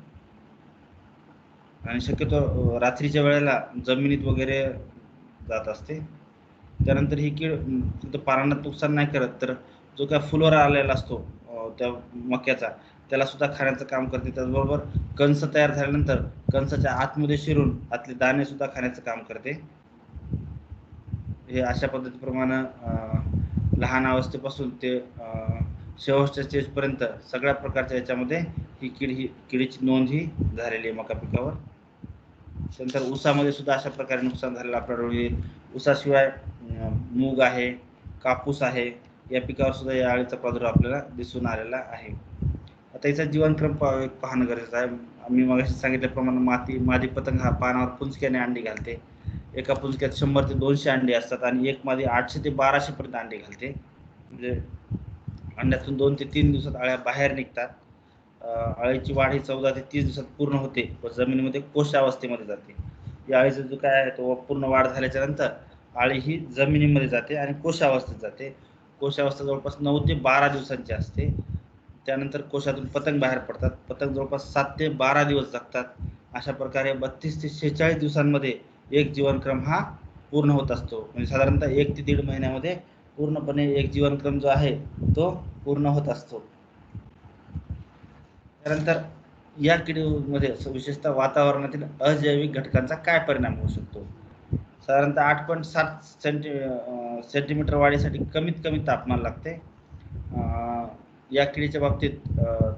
आणि शक्यतो रात्रीच्या वेळेला जमिनीत वगैरे जात असते. त्यानंतर ही कीड फक्त पानांना नुकसान नाही करत तर जो काय फुलोरा आलेला असतो त्या मक्याचा त्याला सुद्धा खाण्याचं काम करते. त्याचबरोबर कंस तयार झाल्यानंतर कंसाच्या आतमध्ये शिरून आतले दाणे सुद्धा खाण्याचं काम करते. हे अशा पद्धतीप्रमाणे लहान अवस्थेपासून ते शेवटच्या स्टेजपर्यंत सगळ्या प्रकारच्या याच्यामध्ये ही किडीची नोंद ही झालेली आहे मका पिकावर. त्यानंतर ऊसामध्ये सुद्धा अशा प्रकारे नुकसान झालेलं आपल्याला येईल. ऊसाशिवाय मूग आहे, कापूस आहे, या पिकावर सुद्धा या अळीचा प्रादुर्भाव आपल्याला दिसून आलेला आहे. आता याचा जीवनक्रम पाहणं गरजेचं आहे. आम्ही मगाशी सांगितल्याप्रमाणे मादी पतंग हा पानावर पुंजक्याने अंडी घालते. एका पुंजक्यात 100 ते 200 अंडी असतात आणि एक मादी 800 ते 1200 पर्यंत अंडी घालते. म्हणजे अंड्यातून 2 ते 3 दिवसात अळ्या बाहेर निघतात. अळीची वाढ ही 14 ते 30 दिवसात पूर्ण होते व जमिनीमध्ये कोशावस्थेमध्ये जाते. या अळीचा जो काय आहे तो पूर्ण वाढ झाल्याच्या नंतर अळी ही जमिनीमध्ये जाते आणि कोशावस्थेत जाते. कोशावस्था जवळपास 9 ते 12 दिवसांची असते. त्यानंतर कोशातून पतंग बाहेर पडतात. पतंग जवळपास 7 ते 12 दिवस जगतात. अशा प्रकारे 32 ते 46 दिवसांमध्ये एक जीवनक्रम हा पूर्ण होत असतो. म्हणजे साधारणतः 1 ते 1.5 महिन्यामध्ये पूर्णपणे एक जीवनक्रम जो आहे तो पूर्ण होत असतो. त्यानंतर या किडीमध्ये विशेषतः वातावरणातील अजैविक घटकांचा काय परिणाम होऊ शकतो. साधारणतः 8.7 सेंटीमीटर वाढीसाठी कमीत कमी तापमान लागते. या किडीच्या बाबतीत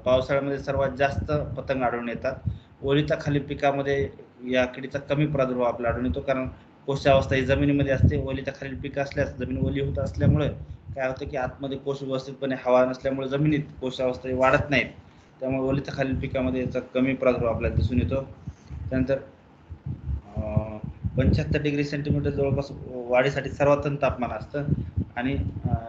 पावसाळ्यामध्ये सर्वात जास्त पतंग आढळून येतात. ओलिता खालील पिकामध्ये या किडीचा कमी प्रादुर्भाव आपल्याला आढळून येतो कारण कोशावस्था ही जमिनीमध्ये असते. ओलिता खालील पिकं असल्यास जमीन ओली होत असल्यामुळे काय होतं की आतमध्ये कोश व्यवस्थितपणे हवा नसल्यामुळे जमिनीत कोशावस्था वाढत नाहीत. त्यामुळे ओलिता खालील पिकामध्ये याचा कमी प्रादुर्भाव आपल्याला दिसून येतो. त्यानंतर 75 डिग्री सेंटीमीटर जवळपास वाढीसाठी सर्वोत्तम तापमान असतं आणि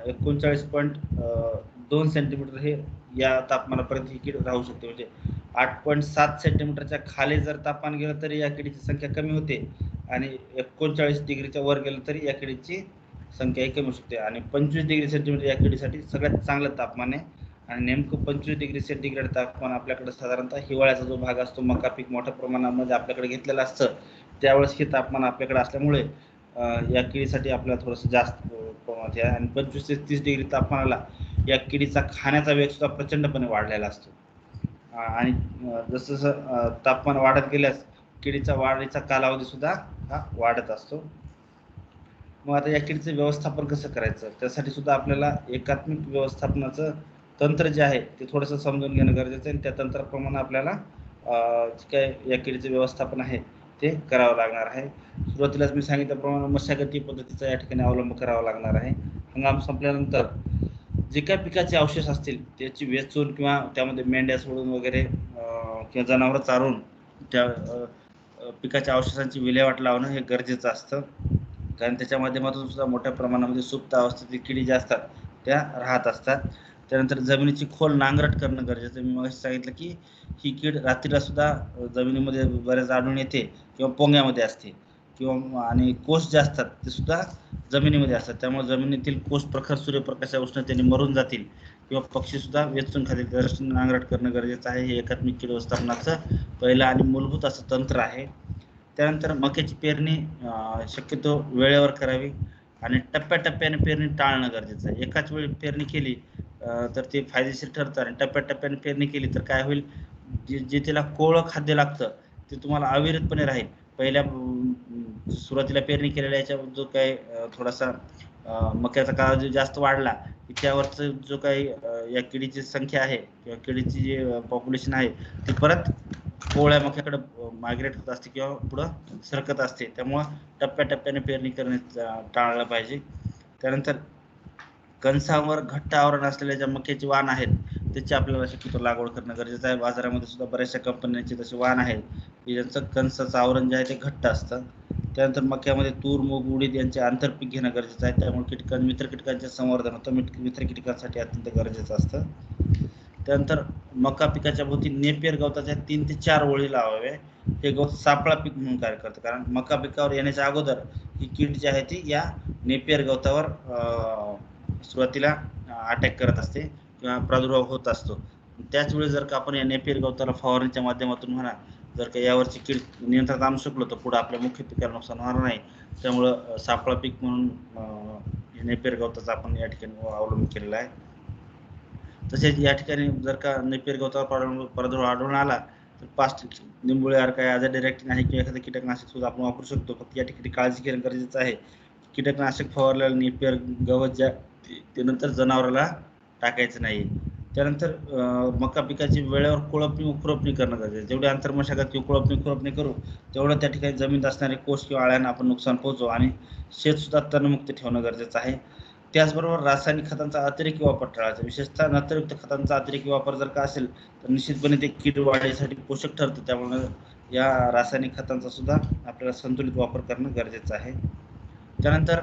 39.2 सेंटीमीटर हे या तापमानापर्यंत ही कीड राहू शकते. म्हणजे 8.7 सेंटीमीटरच्या खाली जर तापमान गेलं तरी या किडीची संख्या कमी होते आणि 39 डिग्रीच्या वर गेलं तरी या किडीची संख्याही कमी होऊ शकते. आणि 25 डिग्री सेंटीमीटर या किडीसाठी सगळ्यात चांगलं तापमान आहे. आणि नेमकं 25 डिग्री सेंटीग्रेड तापमान आपल्याकडे साधारणतः हिवाळ्याचा जो भाग असतो मका पीक मोठ्या प्रमाणामध्ये आपल्याकडे घेतलेलं असतं त्यावेळेस हे तापमान आपल्याकडे असल्यामुळे या किडीसाठी आपल्याला थोडंसं जास्त प्रमाणात आहे. आणि 25 ते 30 डिग्री तापमानाला या किडीचा खाण्याचा वेग सुद्धा प्रचंडपणे वाढलेला असतो. आणि जसं तापमान वाढत गेल्यास किडीचा वाढीचा कालावधी सुद्धा हा वाढत असतो. मग आता या किडीचं व्यवस्थापन कसं करायचं त्यासाठी सुद्धा आपल्याला एकात्मिक व्यवस्थापनाचं तंत्र जे आहे ते थोडंसं समजून घेणं गरजेचं आहे. त्या तंत्राप्रमाणे आपल्याला जे काय या किडीचं व्यवस्थापन आहे ते करावं लागणार आहे. सुरुवातीलाच मी सांगितल्याप्रमाणे मशागती पद्धतीचा या ठिकाणी अवलंब करावा लागणार आहे. हंगाम संपल्यानंतर जे काही पिकाचे अवशेष असतील त्याची वेचून किंवा त्यामध्ये मेंढ्या सोडून वगैरे किंवा जनावरं चारून त्या पिकाच्या अवशेषांची विल्हेवाट लावणं हे गरजेचं असतं. कारण त्याच्या माध्यमातून सुद्धा मोठ्या प्रमाणामध्ये सुप्त अवस्थेतील किडी ज्या असतात त्या राहत असतात. त्यानंतर जमिनीची खोल नांगरट करणं गरजेचं. मी मगाशी सांगितलं की ही कीड रात्रीला सुद्धा जमिनीमध्ये बऱ्याच आढळून येते किंवा पोंग्यामध्ये असते किंवा आणि कोश जे असतात ते सुद्धा जमिनीमध्ये असतात. त्यामुळे जमिनीतील कोश प्रखर सूर्यप्रकाशाच्या उष्णतेने मरून जातील किंवा पक्षी सुद्धा वेचून खातील त्यासाठी नांगरट करणं गरजेचं आहे. हे एकात्मिक कीड व्यवस्थापनाचं पहिलं आणि मूलभूत असं तंत्र आहे. त्यानंतर मक्याची पेरणी शक्यतो वेळेवर करावी आणि टप्प्याटप्प्याने पेरणी टाळणं गरजेचं आहे. एकाच वेळी पेरणी केली तर ते फायदेशीर ठरतं आणि टप्प्याटप्प्याने पेरणी केली तर काय होईल जे तिला कोवळं खाद्य लागतं ते तुम्हाला अविरतपणे राहील पहिल्या सुरुवातीला पेरणी केलेल्या याच्या जो काही थोडासा मक्याचा काळ जो जास्त वाढला की त्यावरच जो काही या किडीची संख्या आहे किंवा किडीची जी पॉप्युलेशन आहे ती परत कोवळ्या मक्याकडे मायग्रेट होत असते किंवा पुढं सरकत असते. त्यामुळं टप्प्याटप्प्याने पेरणी करणे टाळलं पाहिजे. त्यानंतर कणसावर घट्ट आवरण असलेल्या ज्या मक्याची वाण आहेत त्याची आपल्याला शक्यतो लागवड करणं गरजेचं आहे. बाजारामध्ये सुद्धा बऱ्याचशा कंपन्यांचे तसे वाण आहेत की ज्यांचं कणसाचं आवरण जे आहे ते घट्ट असतं. त्यानंतर मक्यामध्ये तूर, मूग, उडीद यांचे आंतरपीक घेणं गरजेचं आहे. त्यामुळे मित्र कीटकांचे संवर्धन होतं. मित्र कीटकांसाठी अत्यंत गरजेचं असतं. त्यानंतर मका पिकाच्या भोवती नेपियर गवताच्या 3 ते 4 ओळी लावावे. हे गवत सापळा पीक म्हणून कार्य करतं, कारण मका पिकावर येण्याच्या अगोदर ही कीड जी आहे ती या नेपियर गवतावर सुरुवातीला अटॅक करत असते किंवा प्रादुर्भाव होत असतो. त्याच वेळी जर का आपण या नेपियर गवताला फवारणीच्या माध्यमातून म्हणा जर का यावरची कीड नियंत्रणात आणू शकलो तर पुढे आपल्या मुख्य पिकाला नुकसान होणार नाही. त्यामुळं सापळा पीक म्हणून नेपियर गवताचा आपण या ठिकाणी अवलंब केलेला आहे. तसेच या ठिकाणी जर का नेपियर गवतावर प्रादुर्भाव आढळून आला तर पास्ट निंबोळी अर्का आझाडिरेक्टिन आहे किंवा एखादं कीटकनाशक सुद्धा आपण वापरू शकतो. फक्त या ठिकाणी काळजी घेणं गरजेचं आहे. कीटकनाशक फवारलेलं नेपियर गवत ज्या ते नंतर जनावराला टाकायचं नाही. त्यानंतर मका पिकाची वेळेवर कुळपणी खुरपणी करणं गरजेचं आहे. जेवढी आंतरमशागत किंवा कुळपणी खुरपणी करू तेवढं त्या ठिकाणी जमिनीत असणारे कोष किंवा अळ्यांना आपण नुकसान पोहोचू आणि शेत सुद्धा तणमुक्त ठेवणं गरजेचं आहे. त्याचबरोबर रासायनिक खतांचा अतिरेकी वापर टाळायचा. विशेषतः नत्रयुक्त खतांचा अतिरेकी वापर जर का असेल तर निश्चितपणे ते कीड वाढीसाठी पोषक ठरतं. त्यामुळे या रासायनिक खतांचा सुद्धा आपल्याला संतुलित वापर करणं गरजेचं आहे. त्यानंतर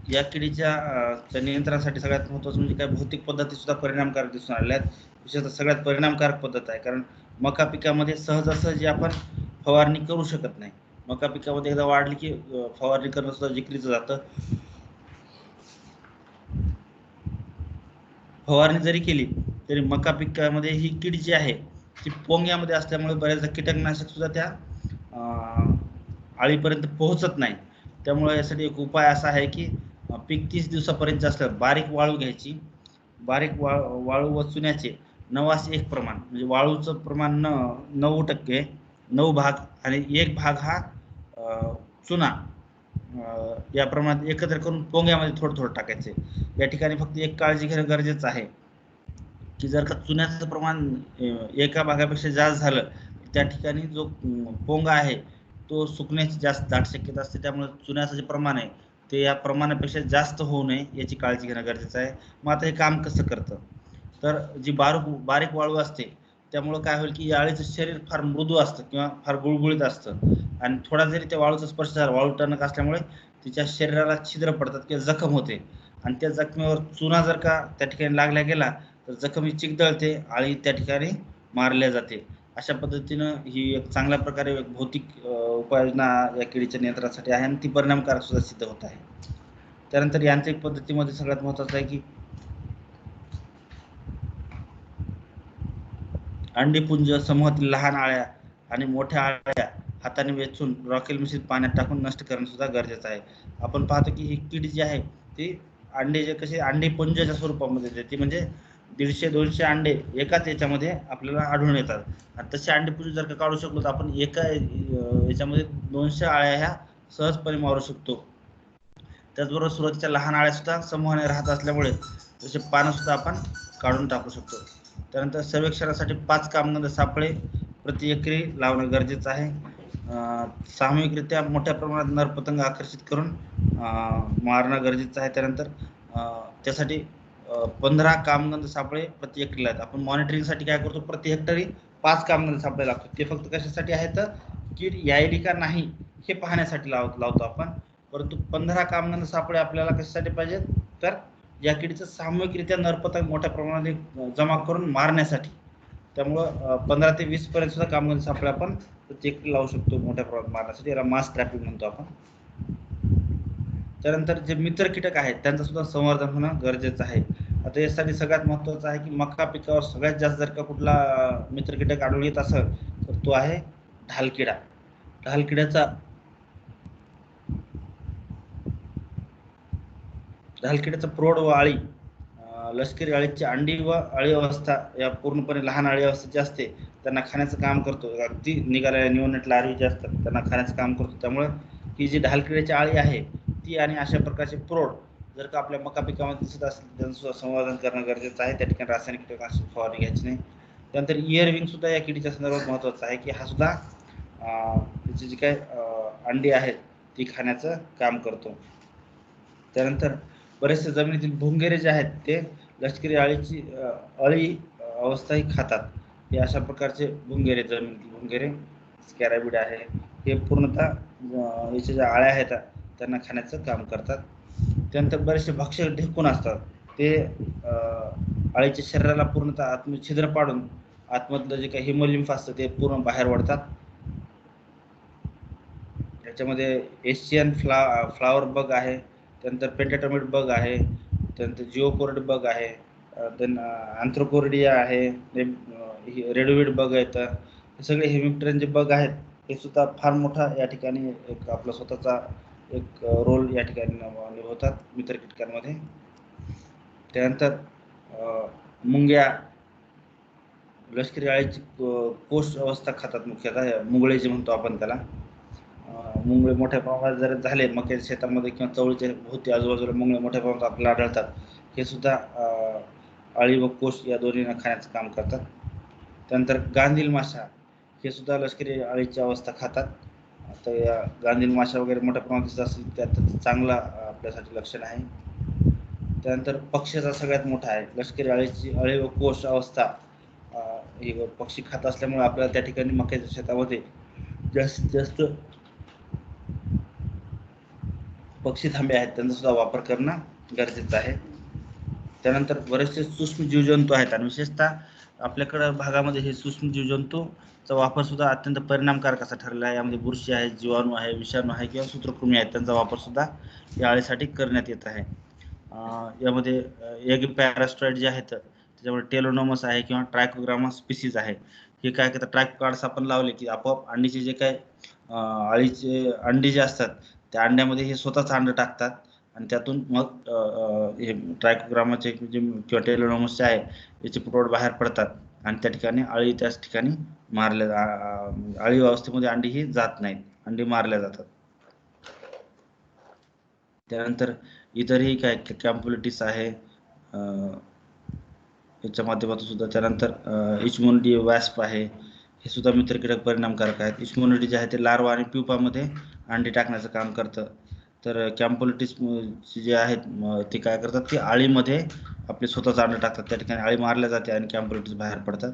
या किडीच्या नियंत्रणासाठी सगळ्यात महत्त्वाचं म्हणजे काय भौतिक पद्धती सुद्धा परिणामकारक दिसून आलेल्या आहेत. विशेषतः सगळ्यात परिणामकारक पद्धत आहे, कारण मका पिकामध्ये सहजासहजी आपण फवारणी करू शकत नाही. मका पिकामध्ये एकदा वाढली की फवारणी करणं सुद्धा जिक्रीचं जातं. फवारणी जरी केली तरी मका पिकामध्ये ही कीड जी आहे ती पोंग्यामध्ये असल्यामुळे बऱ्याचदा कीटकनाशक सुद्धा त्या आळीपर्यंत पोहोचत नाही. त्यामुळे यासाठी एक उपाय असा आहे की पीक 30 दिवसापर्यंत असलं बारीक वाळू घ्यायची. बारीक वाळू व चुन्याचे 9:1 प्रमाण, म्हणजे वाळूचं प्रमाण 9%, 9 भाग आणि 1 भाग हा चुना या प्रमाणात एकत्र करून पोंग्यामध्ये थोडं थोडं टाकायचे. या ठिकाणी फक्त एक काळजी घेणं गरजेचं आहे की जर का चुन्याचं प्रमाण एका भागापेक्षा जास्त झालं त्या ठिकाणी जो पोंगा आहे तो सुकण्याची जास्त दाट शक्यता असते. त्यामुळे चुन्याचं जे प्रमाण आहे ते या प्रमाणापेक्षा जास्त होऊ नये याची काळजी घेणं गरजेचं आहे. मग आता हे काम कसं करतं तर जी बारीक वाळू असते त्यामुळं काय होईल की या अळीचं शरीर फार मृदू असतं किंवा फार गुळगुळीत असतं आणि थोडा जरी त्या वाळूचा स्पर्श झाला, वाळू टणक असल्यामुळे तिच्या शरीराला छिद्र पडतात किंवा जखम होते आणि त्या जखमेवर चुना जर का त्या ठिकाणी लागला गेला तर जखम ही चिकदळते, अळी त्या ठिकाणी मारल्या जाते. अशा पद्धतीनं ही एक चांगल्या प्रकारे एक भौतिक उपाययोजना या किडीच्या नियंत्रणासाठी आहे आणि ती परिणामकारक सुद्धा सिद्ध होत आहे. त्यानंतर यांत्रिक पद्धतीमध्ये सगळ्यात महत्त्वाचं आहे की अंडीपुंज समूहातील लहान आळ्या आणि मोठ्या आळ्या हाताने वेचून रॉकेल मिश्रित पाण्यात टाकून नष्ट करणं सुद्धा गरजेचं आहे. आपण पाहतो की ही कीड जी आहे ती अंडे जे कसे अंडीपुंजच्या स्वरूपामध्ये येते, ती म्हणजे 150-200 अंडे एकाच याच्यामध्ये आपल्याला आढळून येतात. आणि तसे अंडीपुंज जर का काढू शकलो तर आपण एका याच्यामध्ये 200 आळ्या ह्या सहजपणे मारू शकतो. त्याचबरोबर सुरुवातीच्या लहान आळ्या सुद्धा समूहाने राहत असल्यामुळे तसे पानं सुद्धा आपण काढून टाकू शकतो. त्यानंतर सर्वेक्षणासाठी 5 कामगंध सापळे प्रति एकरी लावणं गरजेचं आहे. सामूहिकरित्या मोठ्या प्रमाणात नरपतंग आकर्षित करून मारणं गरजेचं आहे. त्यानंतर त्यासाठी 15 कामगंध सापळे प्रति एकरी लावतात. आपण मॉनिटरिंगसाठी काय करतो, प्रति हेक्टरी 5 कामगंध सापळे लागतो. ते फक्त कशासाठी आहे तर कीड यायली का नाही हे पाहण्यासाठी लावतो आपण. परंतु 15 कामगंध सापळे आपल्याला कशासाठी पाहिजेत तर या किडीचं सामूहिकरित्या नरपतंग मोठ्या प्रमाणात जमा करून मारण्यासाठी. त्यामुळं 15 ते 20 पर्यंत सुद्धा कामगंध सापळे आपण प्रत्येक लावू शकतो मोठ्या प्रमाणात मारण्यासाठी. याला मास ट्रॅपिंग म्हणतो आपण. त्यानंतर जे मित्र कीटक आहेत त्यांचं सुद्धा संवर्धन होणं गरजेचं आहे. आता यासाठी सगळ्यात महत्त्वाचं आहे की मका पिकावर सगळ्यात जास्त जर का कुठला मित्र कीटक आढळून येत असेल तर तो आहे ढालकिडा. ढालकिड्याचं प्रौढ व अळी लष्करी अळीची अंडी व अळी अवस्था या पूर्णपणे लहान अळी अवस्था जी असते त्यांना खाण्याचं काम करतो. अगदी निघालेल्या निवडणट लार्वी जे असतात त्यांना खाण्याचं काम करतो. त्यामुळे ही जी ढालकिडीची अळी आहे ती आणि अशा प्रकारचे प्रौढ जर का आपल्या मका पिकामध्ये दिसत असेल त्यांचं सुद्धा संवर्धन करणं गरजेचं आहे. त्या ठिकाणी रासायनिक कीटकनाशक फवारणी घ्यायची नाही. त्यानंतर इयरविंग सुद्धा या किडीच्या संदर्भात महत्त्वाचा आहे की हा सुद्धा त्याची जी काही अंडी आहेत ती खाण्याचं काम करतो. त्यानंतर बरेचसे जमिनीतील भुंगेरे जे आहेत ते लष्करी अळीची अळी अवस्थाही खातात. हे अशा प्रकारचे भुंगेरे, जमिनीतील भुंगेरे, स्कॅराबिड आहे, हे पूर्णतः याच्या ज्या अळ्या आहेत त्यांना खाण्याचं काम करतात. त्यानंतर बरेचसे भक्ष्य ढेकून असतात ते अळीच्या शरीराला पूर्णतः आतमध्ये छिद्र पाडून आतमधलं जे काही हिमोलिम्फ असतं ते पूर्ण बाहेर ओढतात. याच्यामध्ये एशियन फ्लावर बग आहे, त्यानंतर पेंटाटोमेट बग आहे, त्यानंतर जिओपोर्ड बग आहे, देन अँथ्रोपोरिडिया आहे, रेडोविड बग आहेत. हे सगळे हेमिप्टेरन जे बग आहेत हे सुद्धा फार मोठा या ठिकाणी एक आपला स्वतःचा एक रोल या ठिकाणी निभवतात मित्र कीटकांमध्ये. त्यानंतर मुंग्या लष्करी अळीची कोष अवस्था खातात, मुख्यतः मुंगळे जे म्हणतो आपण त्याला. मुंगळे मोठ्या प्रमाणात जर झाले मक्याच्या शेतामध्ये किंवा चवळीच्या भोवती आजूबाजूला मुंगळे मोठ्या प्रमाणात आपल्याला आढळतात, हे सुद्धा अळी व कोष या दोन्हींना खाण्याचं काम करतात. त्यानंतर गांधील माशा हे सुद्धा लष्करी अळीची अवस्था खातात. आता या गांधील माशा वगैरे मोठ्या प्रमाणात दिसत असेल त्यात चांगला आपल्यासाठी लक्षण आहे. त्यानंतर पक्ष्याचा सगळ्यात मोठा आहे लष्करी अळीची अळी व कोष अवस्था. हे पक्षी खात असल्यामुळे आपल्याला त्या ठिकाणी मक्याच्या शेतामध्ये जास्तीत जास्त पक्षी थांबे आहेत त्यांचा सुद्धा वापर करणं गरजेचं आहे. त्यानंतर बरेचसे सूक्ष्म जीवजंतू आहेत आणि विशेषतः आपल्याकडं भागामध्ये हे सूक्ष्म जीवजंतूचा वापर सुद्धा अत्यंत परिणामकारक असा ठरलेला आहे. यामध्ये बुरशी आहे, जीवाणू आहे, विषाणू आहे किंवा सूत्रकृमी आहेत, त्यांचा वापर सुद्धा या अळीसाठी करण्यात येत आहे. यामध्ये एग पॅरास्टॉइड जे आहेत त्याच्यामध्ये टेलोनोमस आहे किंवा ट्रायकोग्रामा स्पीसीज आहे. हे काय करतात, ट्रायको कार्ड्स आपण लावले की आपोआप अंडीचे जे काय अळीचे अंडी जे असतात त्या अंड्यामध्ये हे स्वतःच अंड टाकतात आणि त्यातून मग हे ट्रायकोग्रामाचे जे किंवा टेलोनोमसचे आहे याचे प्रौढ बाहेर पडतात आणि त्या ठिकाणी अळी त्याच ठिकाणी मारल्या अळी अवस्थेमध्ये अंडी ही जात नाहीत, अंडी मारल्या जातात. त्यानंतर इतरही काय कॅम्पुलिटिस आहे याच्या माध्यमातून सुद्धा. त्यानंतर इचमोनिडी वॅस्प आहे, हे सुद्धा मित्र कीटक परिणामकारक आहेत. इचमोनिडी जे आहे ते लार्वा आणि प्युपामध्ये अंडी टाकण्याचं काम करतं. तर कॅम्पुलिटिस जे आहेत ते काय करतात की अळीमध्ये आपले स्वतःच अंड टाकतात, त्या ठिकाणी अळी मारल्या जाते आणि कॅम्पुलिटिस बाहेर पडतात.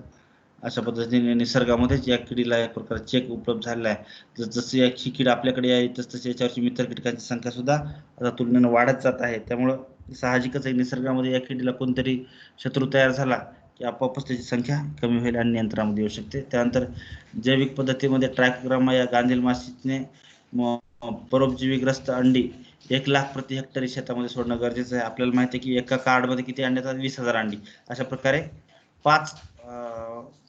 अशा पद्धतीने निसर्गामध्येच या किडीला एक प्रकार चेक उपलब्ध झालेला आहे. जसं याची कीड आपल्याकडे आहे तसं याच्यावरची मित्र कीटकांची संख्या सुद्धा आता तुलनेनं वाढत जात आहे. त्यामुळं साहजिकच आहे निसर्गामध्ये या किडीला कोणतरी शत्रू तयार झाला की आपोआपच त्याची संख्या कमी होईल आणि नियंत्रणामध्ये येऊ शकते. त्यानंतर जैविक पद्धतीमध्ये ट्रायकोग्रामा या गांधील माशीने परोपजीवीग्रस्त अंडी 1 लाख प्रति हेक्टरी शेतामध्ये सोडणं गरजेचं आहे. आपल्याला माहिती आहे की एका कार्डमध्ये किती अंडे येतात, 20,000 अंडी. अशा प्रकारे 5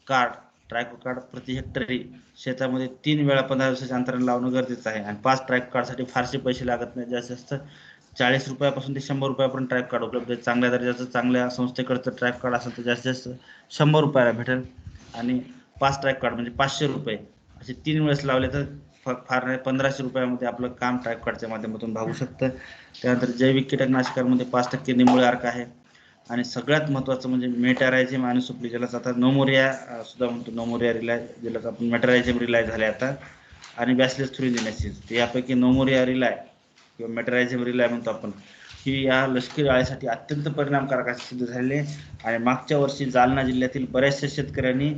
कार्ड ट्रायको कार्ड प्रति हेक्टरी शेतामध्ये 3 वेळा 15 दिवसाच्या अंतराने लावणं गरजेचं आहे. आणि 5 ट्रायको कार्डसाठी फारसे पैसे लागत नाही, जास्तीत जास्त 40 रुपयापासून ते 100 रुपयापर्यंत ट्रायको कार्ड उपलब्ध आहे. चांगल्या दर्जाचं चांगल्या संस्थेकडचं ट्रायको कार्ड असेल तर जास्तीत जास्त 100 रुपयाला भेटेल आणि 5 ट्रायको कार्ड म्हणजे 500 रुपये असे 3 वेळेस लावले तर फार नाही 1500 रुपयामध्ये आपलं काम ट्रायको कार्डच्या माध्यमातून भागू शकतं. त्यानंतर जैविक कीटकनाशकांमध्ये 5% निंबोळी अर्क आहे आणि सगळ्यात महत्त्वाचं म्हणजे मेटारायझेम आणि सुपली, ज्याला आता नोमोरिया सुद्धा म्हणतो, नोमोरिया रिलाय, ज्याला आपण मेटारायझेम रिलाय झाले आता, आणि बॅसिलस थ्रुइनजिनेसिस. यापैकी नोमोरिया रिलाय किंवा मेटारायझेम रिलाय म्हणतो आपण, ही या लष्करी अळीसाठी अत्यंत परिणामकारक असे सिद्ध झालेले. आणि मागच्या वर्षी जालना जिल्ह्यातील बऱ्याचशा शेतकऱ्यांनी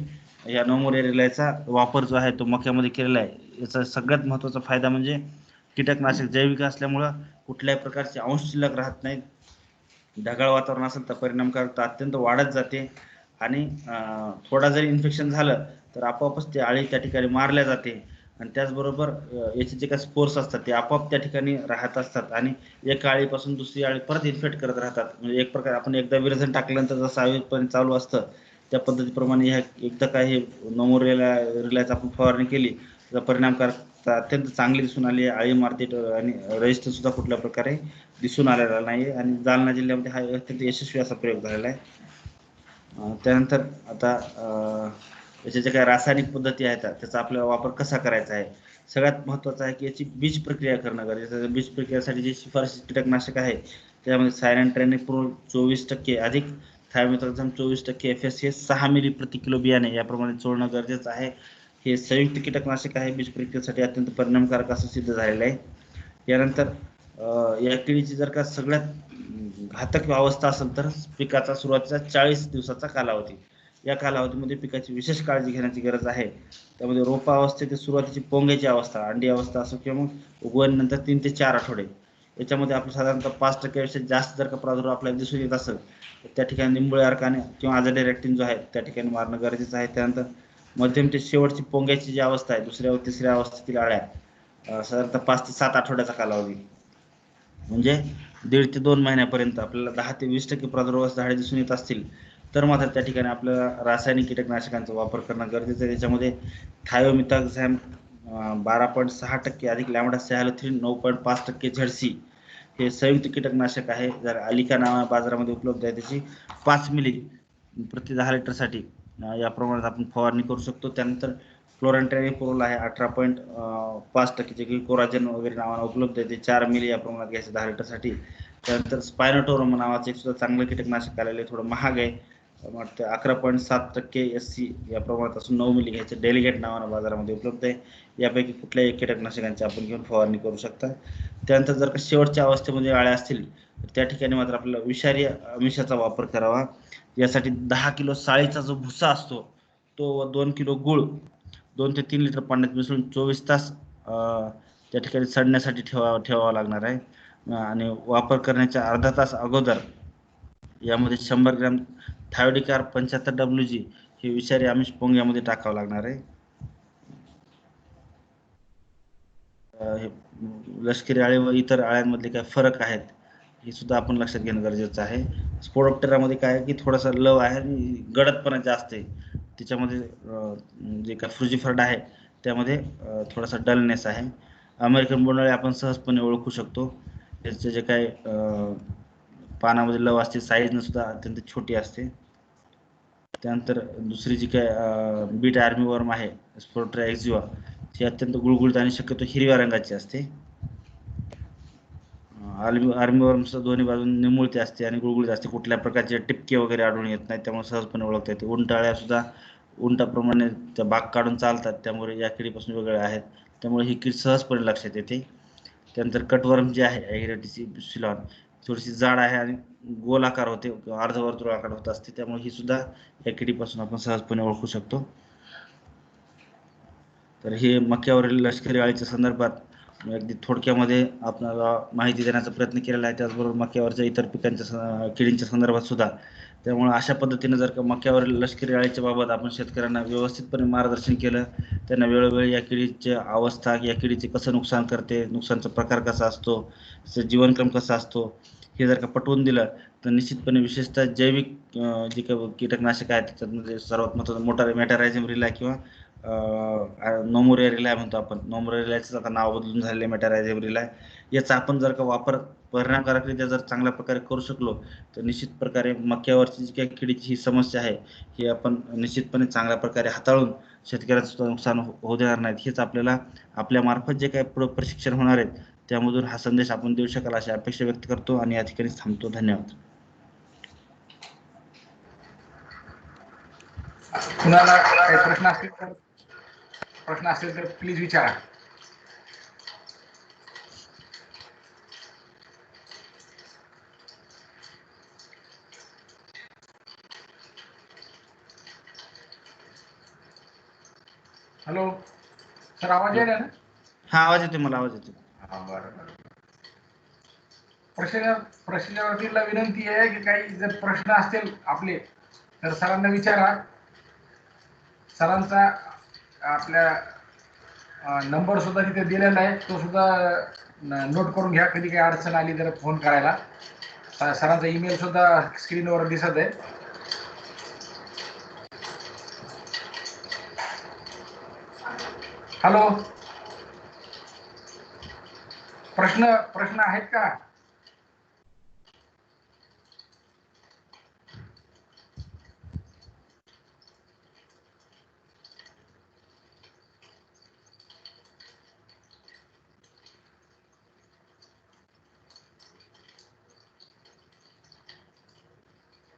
या नोमोरिया रिलायचा वापर जो आहे तो मक्यामध्ये केलेला आहे. याचा सगळ्यात महत्त्वाचा फायदा म्हणजे कीटकनाशक जैविक असल्यामुळं कुठल्याही प्रकारचे अंश शिल्लक राहत नाहीत. ढगाळ वातावरण असेल तर परिणामकारकता अत्यंत वाढत जाते आणि थोडा जरी इन्फेक्शन झालं तर आपोआपच ते अळी त्या ठिकाणी मारल्या जाते. आणि त्याचबरोबर याचे जे काही स्पोर्स असतात ते आपोआप त्या ठिकाणी राहत असतात आणि एका अळीपासून दुसरी अळी परत इन्फेक्ट करत राहतात. म्हणजे एक प्रकारे आपण एकदा विरजन टाकल्यानंतर जसं आयुर्वेदपणे चालू असतं त्या पद्धतीप्रमाणे ह्या एकदा काय हे नोमोरिया रिलायचं आपण फवारणी केली त्याचा परिणामकारकता अत्यंत चांगली दिसून आली आहे. आळी मारती आणि रजिस्टर सुद्धा कुठल्या प्रकारे दिसून आलेला नाही आणि जालना जिल्ह्यामध्ये हा अत्यंत यशस्वी असा प्रयोग झालेला आहे. त्यानंतर आता याच्या ज्या काही रासायनिक पद्धती आहेत त्याचा आपल्याला वापर कसा करायचा आहे. सगळ्यात महत्त्वाचं आहे की याची बीज प्रक्रिया करणं गरजेचं आहे. बीज प्रक्रियेसाठी जी शिफारशीत कीटकनाशक आहे त्यामध्ये सायरॅन्ट्रॅनिप्रोल 24% अधिक थायमिथॉक्झॅम 24% FS हे 6 मिली प्रति किलो बियाणे याप्रमाणे चोळणं गरजेचं आहे. हे संयुक्त कीटकनाशक आहे, बीज प्रक्रियेसाठी अत्यंत परिणामकारक असं सिद्ध झालेलं आहे. यानंतर या किडीची जर का सगळ्यात घातक अवस्था असेल तर पिकाचा सुरुवातीचा 40 दिवसाचा कालावधी, या कालावधीमध्ये पिकाची विशेष काळजी घेण्याची गरज आहे. त्यामध्ये रोपा अवस्थेत सुरुवातीची पोंग्याची अवस्था, अंडी अवस्था असो किंवा मग उगवणीनंतर 3 ते 4 आठवडे याच्यामध्ये आपण साधारणतः 5% पेक्षा जास्त जर का प्रादुर्भाव आपल्याला दिसून येत असेल तर त्या ठिकाणी निंबोळी अर्काने किंवा आझाडिरेक्टिन जो आहे त्या ठिकाणी मारणं गरजेचं आहे. त्यानंतर मध्यम ते शेवटची पोंग्याची जी अवस्था आहे, दुसऱ्या व तिसऱ्या अवस्थेतील अळ्या साधारणतः 5 ते 7 आठवड्याचा कालावधी, म्हणजे 1.5 ते 2 महिन्यापर्यंत आपल्याला 10 ते 20% प्रादुर्भावाचे झाडे दिसून येत असतील तर मात्र त्या ठिकाणी आपल्याला रासायनिक कीटकनाशकांचा वापर करणं गरजेचं आहे. त्याच्यामध्ये थायोमिथॉक्झॅम 12.6% अधिक लॅम्बडा सायलोथ्रिन 9.5% झडसी हे संयुक्त कीटकनाशक आहे. जर अलिका नावा बाजारामध्ये उपलब्ध आहे त्याची 5 मिली प्रति 10 लिटरसाठी या प्रमाणात आपण फवारणी करू शकतो. त्यानंतर क्लोरॅन्ट्रॅनिप्रोल आहे 18.5% जे की कोराजेन वगैरे नावाने उपलब्ध आहे, ते 4 मिली या प्रमाणात घ्यायचं 10 लिटरसाठी. त्यानंतर स्पायनोटोरम नावाचं एक सुद्धा चांगलं कीटकनाशक आलेलं आहे, थोडं महाग आहे, वाटतं 11.7% SC या प्रमाणात असून 9 मिली घ्यायचं, डेलिगेट नावानं बाजारामध्ये उपलब्ध आहे. यापैकी कुठल्याही कीटकनाशकांची आपण घेऊन फवारणी करू शकता. त्यानंतर जर का शेवटच्या अवस्थेमध्ये अळ्या असतील तर त्या ठिकाणी मात्र आपल्याला विषारी आमिषाचा वापर करावा. यासाठी 10 किलो साळीचा जो भुसा असतो तो व 2 किलो गुळ 2 ते 3 लिटर पाण्यात मिसळून 24 तास त्या ठिकाणी सडण्यासाठी ठेवावा लागणार आहे. आणि वापर करण्याच्या अर्धा तास अगोदर यामध्ये 100 ग्रॅम थायोडिकार 75 WG हे विषारी आमिष पोंग्यामध्ये टाकावं लागणार आहे. हे लष्करी अळे व इतर अळ्यांमधले काय फरक आहेत हे सुद्धा आपण लक्षात घेणं गरजेचं आहे. स्पोडोप्टेरामध्ये काय आहे की थोडासा लव आहे आणि गडदपणा जास्त आहे. त्याच्यामध्ये जे काय फ्रुजिफर्ड आहे त्यामध्ये थोडासा डलनेस आहे. अमेरिकन बोंडअळी आपण सहजपणे ओळखू शकतो. त्याचे जे काय पानामध्ये लव असते साईजनं सुद्धा अत्यंत छोटी असते. त्यानंतर दुसरी जी काय बीट आर्मीवर्म आहे स्पोडोप्टेरा एक्झिवा ती अत्यंत गुळगुळीत आणि शक्यतो हिरव्या रंगाची असते. आर्मीवर्म सुद्धा दोन्ही बाजून निमुळते असते आणि गुळगुळीत असते, कुठल्या प्रकारचे टिपके वगैरे आढळून येत नाही, त्यामुळे सहजपणे ओळखता येते. उंटाळ्या सुद्धा उंटाप्रमाणे त्या बाग काढून चालतात, त्यामुळे या किडीपासून वेगळे आहेत, त्यामुळे ही कीड सहजपणे लक्षात येते. त्यानंतर कटवर्म जे आहे ॲग्रेटिसी सिलॉन थोडीशी जाड आहे आणि गोल आकार होते किंवा अर्धवर्तुळ आकार होत असते, त्यामुळे ही सुद्धा या किडीपासून आपण सहजपणे ओळखू शकतो. तर हे मक्यावरील लष्करी अळीच्या संदर्भात अगदी थोडक्यामध्ये आपल्याला माहिती देण्याचा प्रयत्न केलेला आहे. त्याचबरोबर मक्यावरच्या इतर पिकांच्या किडींच्या संदर्भात सुद्धा. त्यामुळे अशा पद्धतीने जर का मक्यावरील लष्करी अळीच्या बाबत आपण शेतकऱ्यांना व्यवस्थितपणे मार्गदर्शन केलं, त्यांना वेळोवेळी या किडीची अवस्था, या किडीचे कसं नुकसान करते, नुकसानचा प्रकार कसा असतो, त्याचा जीवनक्रम कसा असतो हे जर का पटवून दिलं तर निश्चितपणे विशेषतः जैविक जे काही कीटकनाशक आहेत त्याच्यामध्ये सर्वात महत्त्वाचं मेटारायझम रिलाय किंवा नोमोरिया रिलाय म्हणतो आपण, नोमोरिया रिलायचं आता नाव बदलून झालेलं आहे मेटारायझम रिलाय. याचा आपण जर का वापर परिणामकारकरित्या जर चांगल्या प्रकारे करू शकलो तर निश्चित प्रकारे मक्यावरची जी काही किडीची ही समस्या आहे ही आपण निश्चितपणे चांगल्या प्रकारे हाताळून शेतकऱ्याचं सुद्धा नुकसान होऊ देणार नाहीत. हेच आपल्याला आपल्या मार्फत जे काही पुढे प्रशिक्षण होणार आहेत त्यामधून हा संदेश आपण देऊ शकाल अशी अपेक्षा व्यक्त करतो आणि या ठिकाणी थांबतो. धन्यवाद. कुणाला काही प्रश्न असतील तर प्लीज विचारा. हॅलो सर, आवाज येईल ना? हा आवाज येतो, मला आवाज येतो. हा बरं. प्रश्नावरतीला विनंती आहे की काही जर प्रश्न असतील आपले तर सरांना विचारा. सरांचा आपल्या नंबर सुद्धा तिथे दिलेला आहे, तो सुद्धा नोट करून घ्या. कधी काही अडचण आली तर फोन करायला. सरांचा ईमेल सुद्धा स्क्रीनवर दिसत आहे. हॅलो, प्रश्न प्रश्न आहेत का?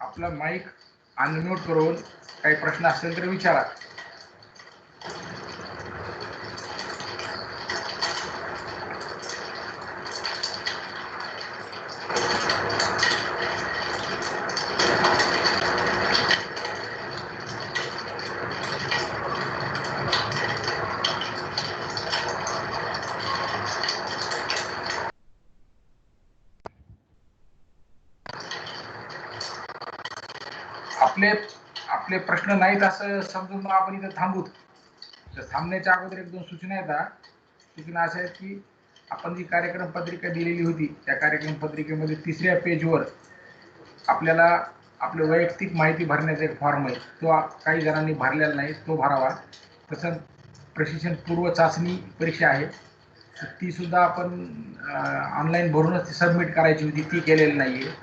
आपला माईक अनम्यूट करून काही प्रश्न असतील तर विचारा. आपले आपले प्रश्न नाहीत असं समजून मग आपण इथं थांबू. तर थांबण्याच्या अगोदर एक दोन सूचना आहेत. सूचना अशा आहेत की आपण जी कार्यक्रम पत्रिका दिलेली होती त्या कार्यक्रम पत्रिकेमध्ये 3ऱ्या पेजवर आपल्याला आपलं वैयक्तिक माहिती भरण्याचा एक फॉर्म आहे, तो काही जणांनी भरलेला नाही, तो भरावा. तसंच प्रशिक्षण पूर्व चाचणी परीक्षा आहे, ती सुद्धा आपण ऑनलाईन भरूनच सबमिट करायची होती, ती केलेली नाही आहे.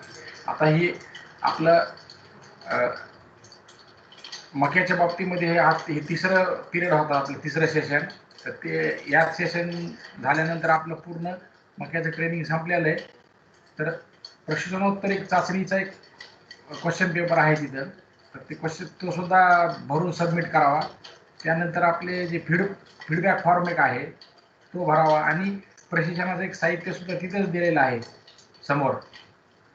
आता ही आपलं मक्याच्या बाबतीमध्ये हे तिसरं पिरियड होता, आपलं तिसरं सेशन. तर ते या सेशन झाल्यानंतर आपलं पूर्ण मक्याचं ट्रेनिंग संपलेलं आहे. तर प्रशिक्षणोत्तर एक चाचणीचा एक क्वेश्चन पेपर आहे तिथं, तर ते क्वेश्चन तो सुद्धा भरून सबमिट करावा. त्यानंतर आपले जे फीडबॅक फॉर्म एक आहे तो भरावा आणि प्रशिक्षणाचं एक साहित्य सुद्धा तिथंच दिलेलं आहे समोर,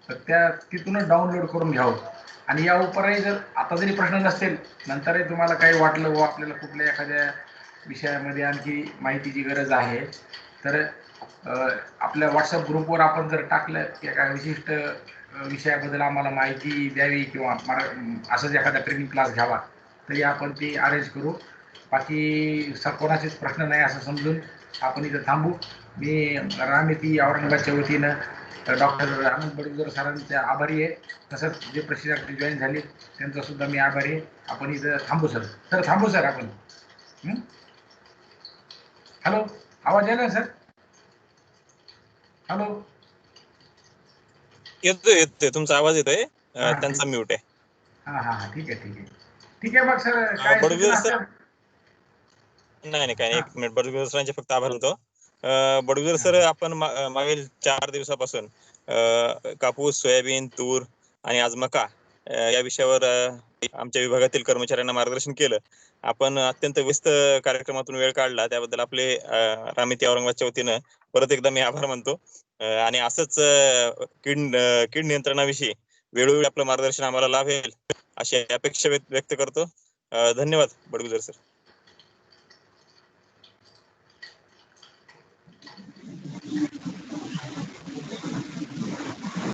तर त्या तिथूनच डाउनलोड करून घ्यावं. आणि या उपरही जर आता जरी प्रश्न नसतील, नंतरही तुम्हाला काही वाटलं व आपल्याला कुठल्या एखाद्या विषयामध्ये आणखी माहितीची गरज आहे, तर आपल्या व्हॉट्सअप ग्रुपवर आपण जर टाकलं की एका विशिष्ट विषयाबद्दल आम्हाला माहिती द्यावी किंवा असंच एखादा ट्रेनिंग क्लास घ्यावा, तरी आपण ती अरेंज करू. बाकी कोणाचेच प्रश्न नाही असं समजून आपण इथं थांबू. मी रामती औरंगाबादच्या वतीनं डॉक्टर आनंद बडगुजर सरांचे आभारी आहे. तसंच जे प्रशिक्षणार्थी जॉईन झाले त्यांचा सुद्धा मी आभारी आहे. आपण इथं थांबू सर. थांबू सर आपण. हॅलो, आवाज यायला सर? हॅलो, येतोय तुमचा आवाज येतोय. त्यांचा म्यूट आहे. हा ठीक आहे मग सर, काय बडगुजर सूचना सर, असेल? नाही काय हा. एक मिनिट. बडगुजर सरांचे फक्त आभार होतो. बडगुजर सर, आपण मागील 4 दिवसापासून कापूस, सोयाबीन, तूर आणि आज मका या विषयावर आमच्या विभागातील कर्मचाऱ्यांना मार्गदर्शन केलं. आपण अत्यंत व्यस्त कार्यक्रमातून वेळ काढला त्याबद्दल आपले रामती औरंगाबादच्या वतीनं परत एकदा मी आभार मानतो. आणि असंच कीड नियंत्रणाविषयी वेळोवेळी आपलं मार्गदर्शन आम्हाला लाभेल अशी अपेक्षा व्यक्त करतो. धन्यवाद बडगुजर सर.